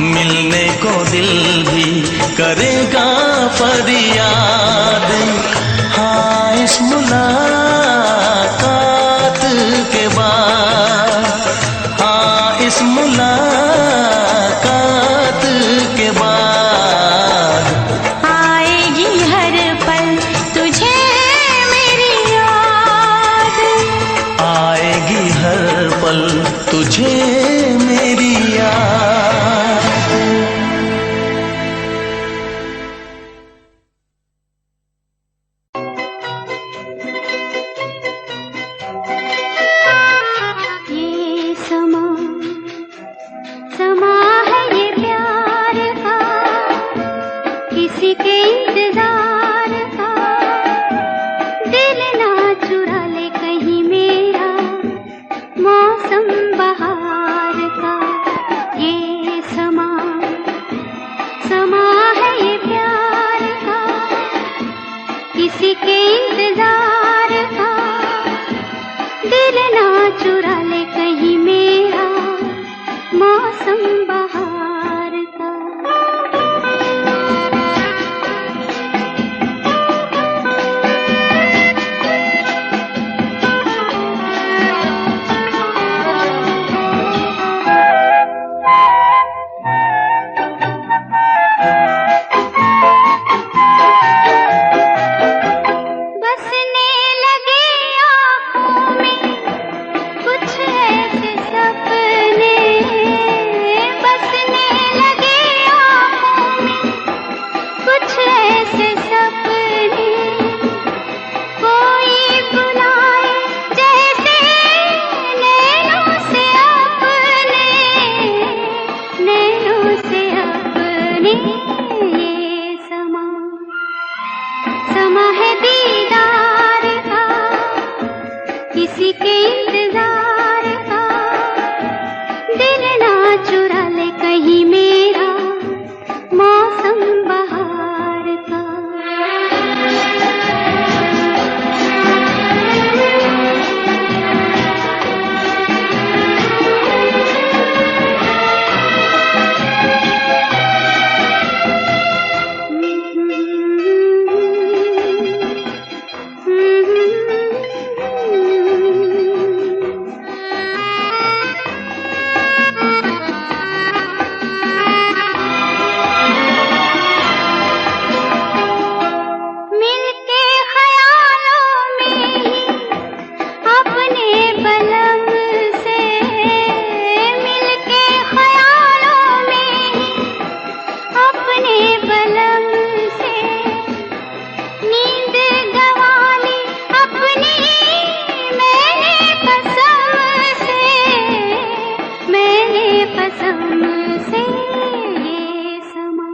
मिलने को दिल भी करेगा फरियाद। हाँ इस मुलाकात के बाद, हाँ इस मुलाकात के बाद आएगी हर पल तुझे मेरी याद, आएगी हर पल तुझे मेरी याद। ये समा समा है ये प्यार का, किसी के इंतजार का। दिल ना चुरा ले कहीं मेरा मौसम बहार का। ये समा समा है ये प्यार का, किसी के इंतजार का। दिल ना चुरा ले कहीं मेरा मौसम बहार का। बसने लगे आँखों में कुछ ऐसे सपने, बसने लगे आँखों में कुछ ऐसे सपने। कोई बुलाए जैसे नैनों से अपने, नैनों से अपने। ये समा समा है दीदार का, किसी के इंतजार का। दिल ना चुरा ले कहीं मेरा मौसम बहार का। मिलके ख्यालों में ही अपने बलम से, मिलके ख्यालों में ही अपने बलम से। नींद गंवा ली अपनी मैंने कसम से, मैंने कसम से। ये समा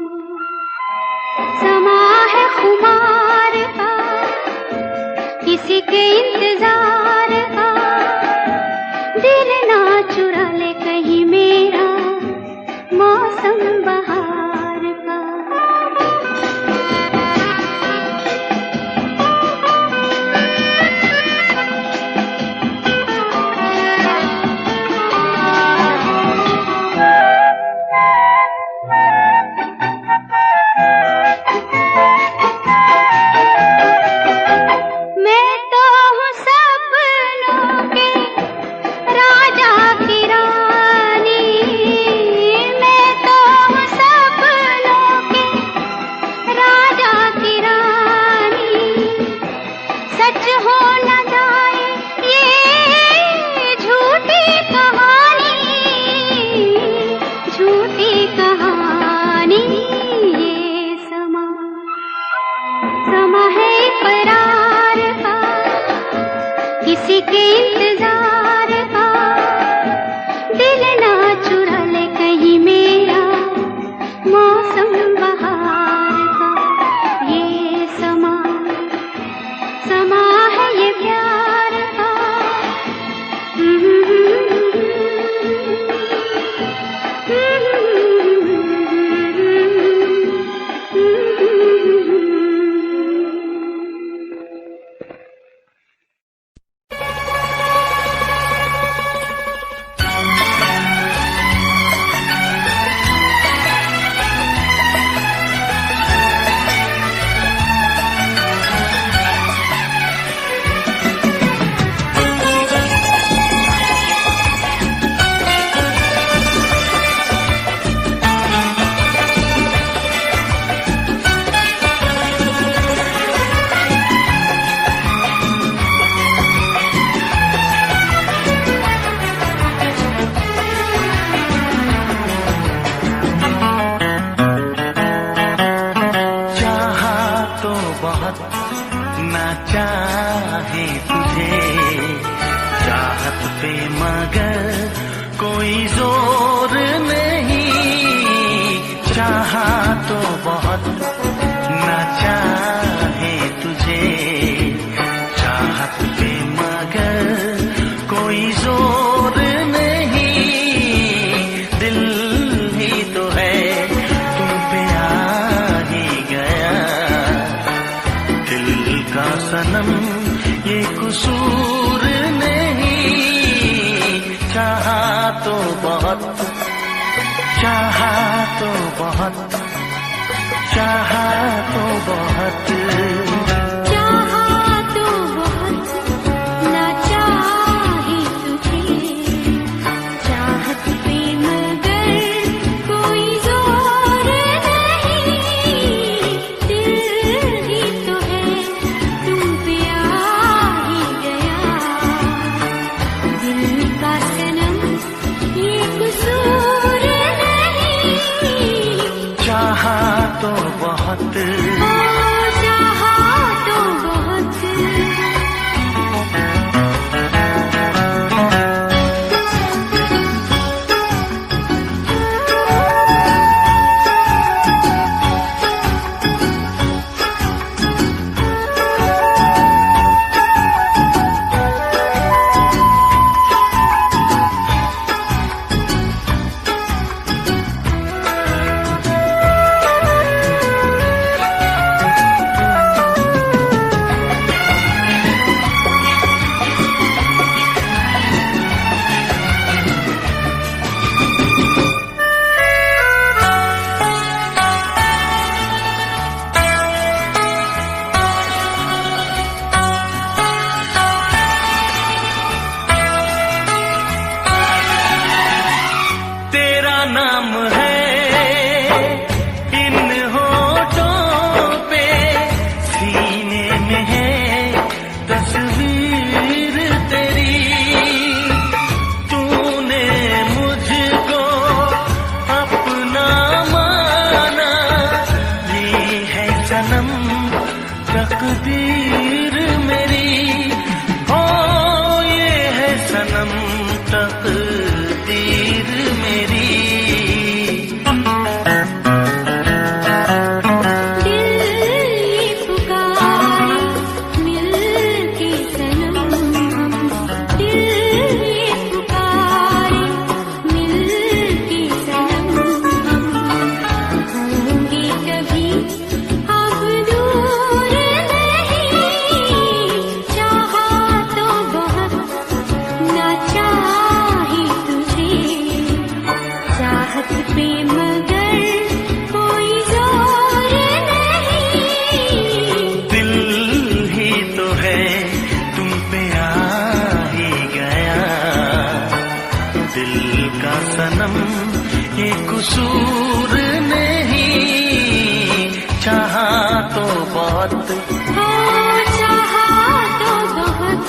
समा है खुमार का, किसी के इंतजार का। दिल ना चुरा ले कहीं मेरा मौसम बहार का। मैं तो हूँ चाहा तो बहुत ना चाहे तुझे, चाहत पे मगर कोई जोर नहीं, दिल ही तो है तुम पे आ ही गया, दिल का सनम ये कसूर नहीं, चाहा तो बहुत, चाहा तो बहुत, चाहा तो बहुत, चाहा तो बहुत ना चाहे तुझे, चाहत पे मगर कोई जोर नहीं, दिल ही तो है तुम पे आ ही गया, दिल का सनम ये कसूर नहीं, चाहा तो बहुत, ओ चाहा तो बहुत। तेरा नाम है इन होठों पे, सीने में है तस्वीर तेरी, तूने मुझको अपना माना, ये है सनम तकदीर मेरी, ओ ये है सनम तकदीर मेरी। दिल ये पुकारे मिलके सनम, दिल ये पुकारे मिलके सनम, होंगे कभी अब दूर नहीं, चाहा तो बहुत ना चाहे तुझे, चाहत पे मगर कोई जोर नहीं, दिल ही तो है तुम पे आ ही गया, दिल का सनम ये कसूर नहीं, चाहा तो बहुत, हो चाहा तो बहुत।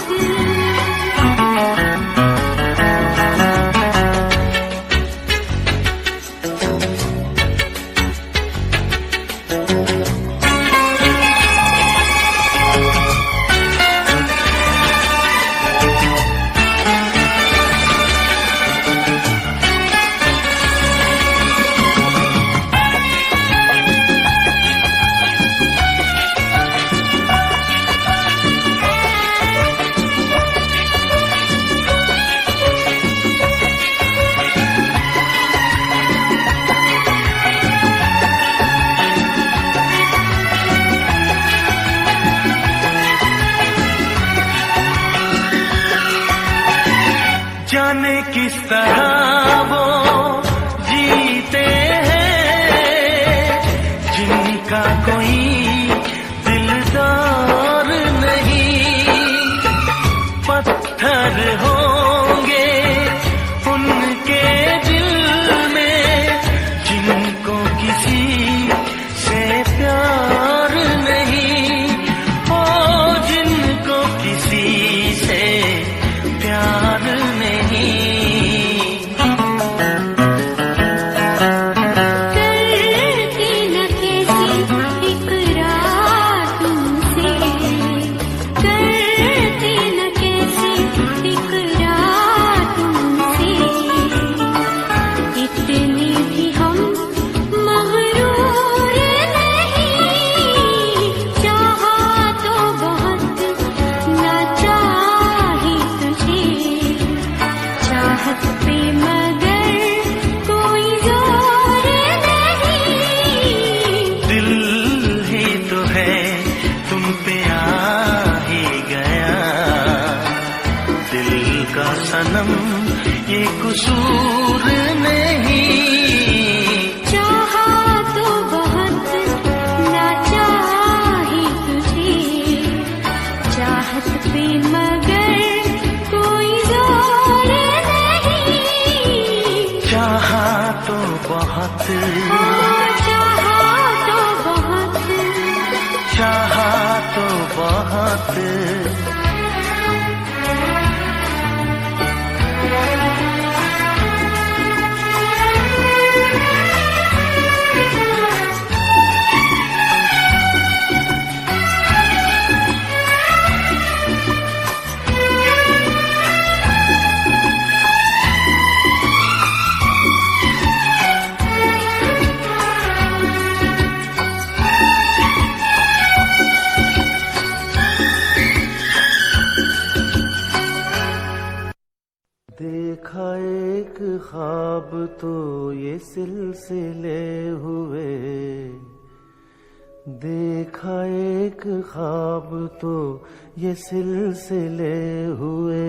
जाने किस तरह वो जीते हैं जिनका कोई दिलदार नहीं, पत्थर होंगे उनके दिल में जिनको किसी से प्यार नहीं, ओ जिनको किसी से प्यार नहीं, कसूर नहीं। चाहा तो बहुत ना चाहा ही तुझे, चाहत पे मगर कोई जोर नहीं। चाहा तो बहुत, चाहा तो बहुत, चाहा तो बहुत। देखा एक ख्वाब तो ये सिलसिले हुए, देखा एक ख्वाब तो ये सिलसिले हुए।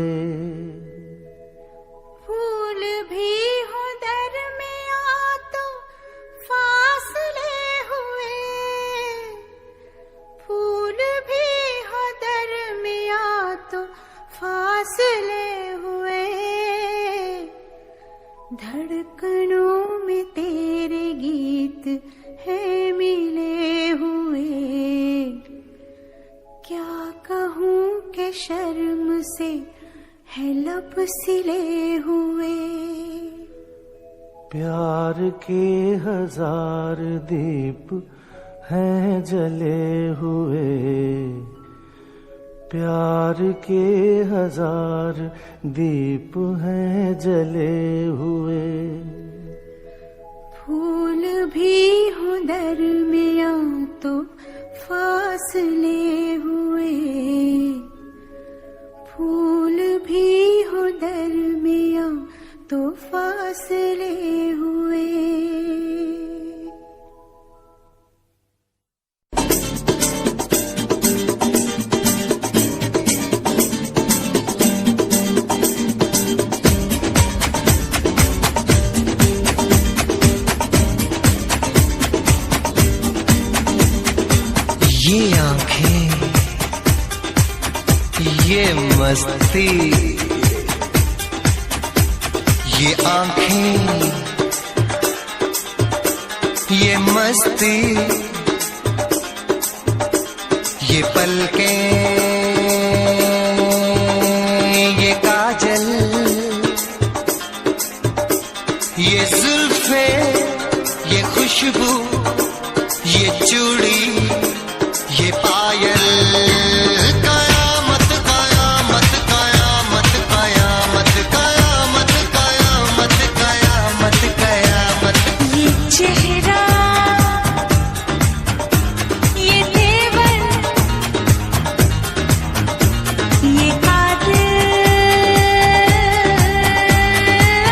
फूल भी हो दरमिया तो फासले हुए, फूल भी हो दरमिया तो फासले हुए। धड़कनों में तेरे गीत है मिले हुए। क्या कहूँ कि शर्म से है लब सिले हुए। प्यार के हजार दीप हैं जले हुए, प्यार के हजार दीप हैं जले हुए। फूल भी हो दरमिया तो फासले हुए, फूल भी हो दरमिया तो फासले हुए। ये आंखें, ये मस्ती, ये आंखें, ये मस्ती, ये पलकें, ये काजल, ये जुल्फे, ये खुशबू, ये चूड़ी, ये पायल। कयामत कयामत कयामत कयामत कयामत कयामत कयामत कयामत। ये चेहरा, ये तेवर, ये कातिल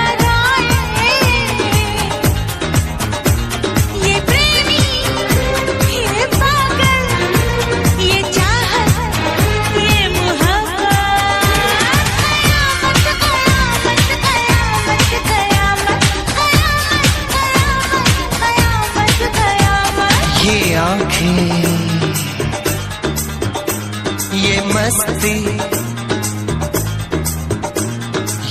अदाएं, ये प्रेमी, ये पागल, ये चाहत, ये मोहब्बत। कयामत कयामत कयामत कयामत कयामत कयामत। ये आंखें, ये मस्ती,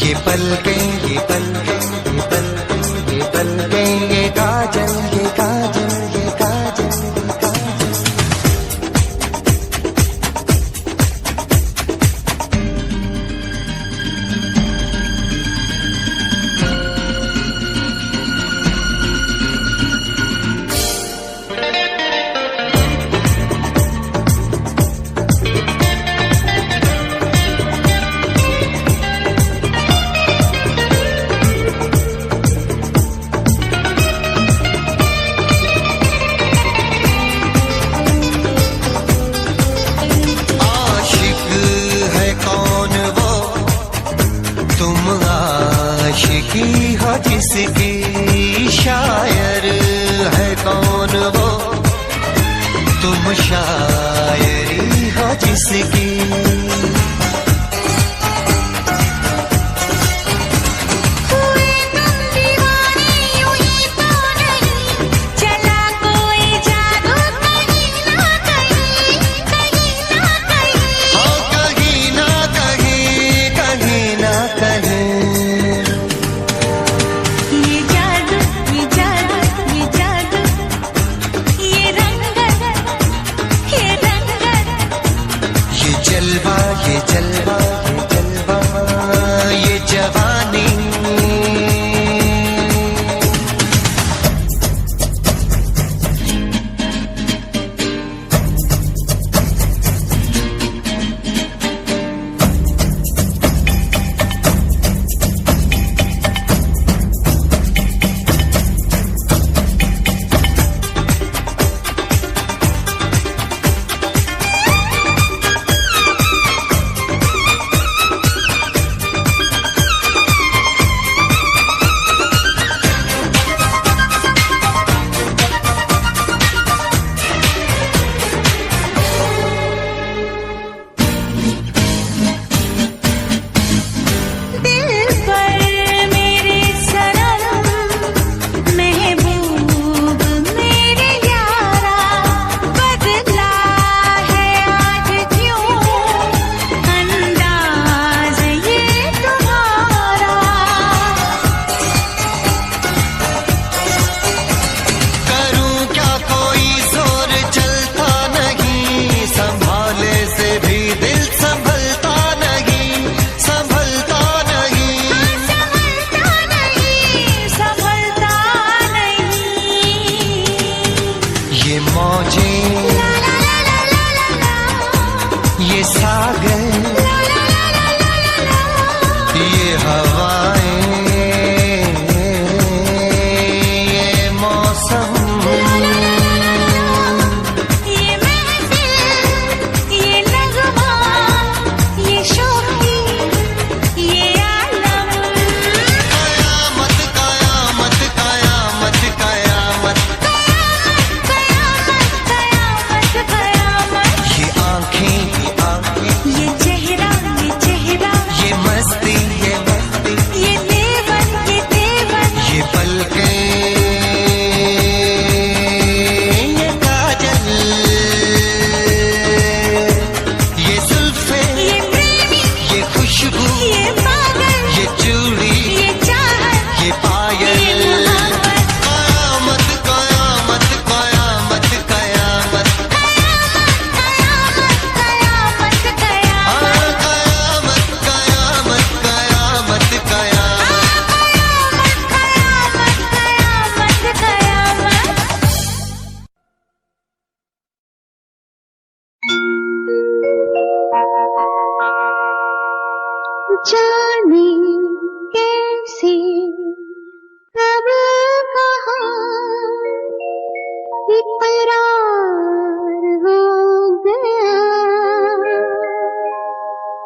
ये पलकें, ये पलकें, ये पलकें, ये पलकें, ये काजल, ये काजल, ये काजल, ये काजल। आशिकी हो जिसकी, शायर है कौन वो, तुम शायरी हो जिसकी।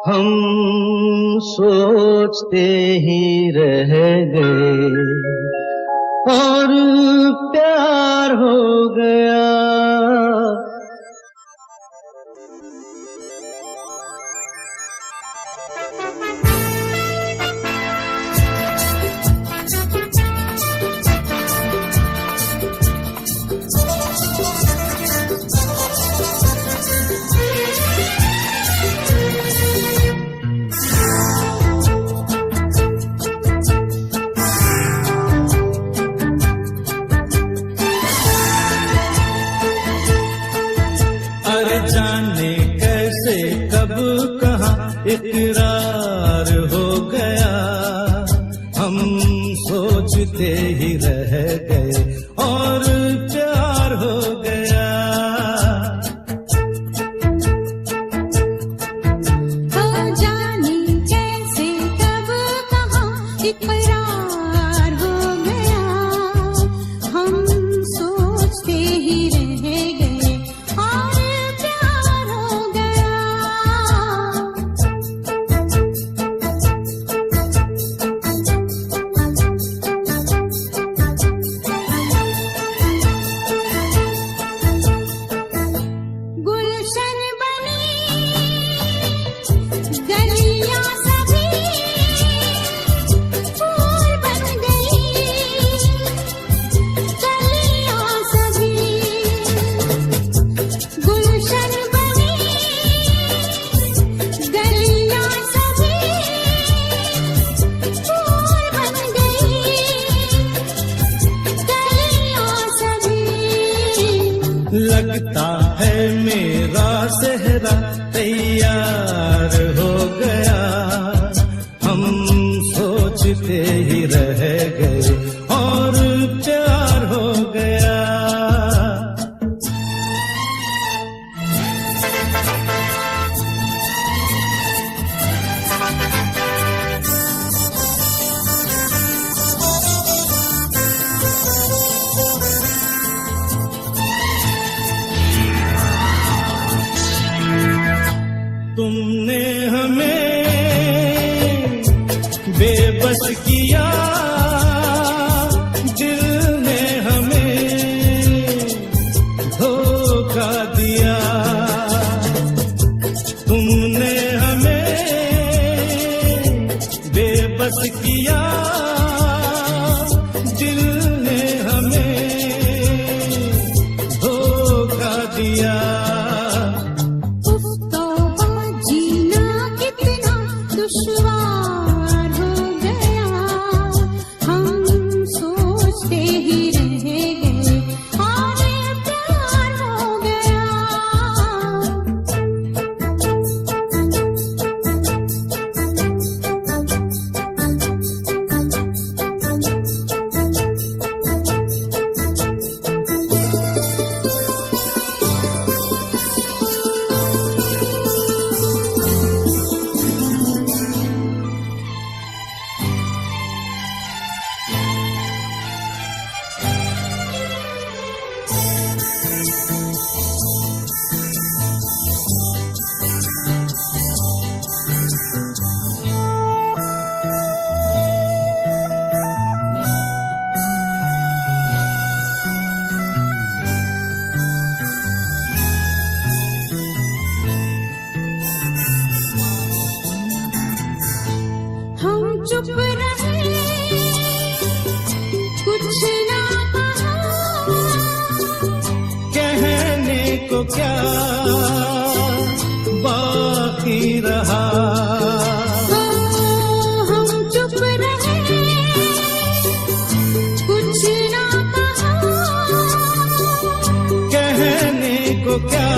हम सोचते ही रह गए और प्यार हो गया। जाने कैसे कब कहाँ इकरार हो गया, हम सोचते ही रह गए और प्यार हो गया। हो जाने कैसे कब कहाँ इकरार हो गया, हम सोचते ही रह गए और लगता है मेरा सेहरा तैयार हो गया, हम सोचते ही रह गए और प्यार हो गया। तुमने हमें बेबस किया, दिल ने हमें धोखा दिया। तुमने हमें बेबस किया, दिल ने हमें धोखा दिया। दुश्वार हो गया, हम सोचते ही रह गए और प्यार हो गया। चुप रहे, कुछ ना कहा, कहने को क्या बाकी रहा। हम चुप रहे, कुछ ना कहा, कहने को क्या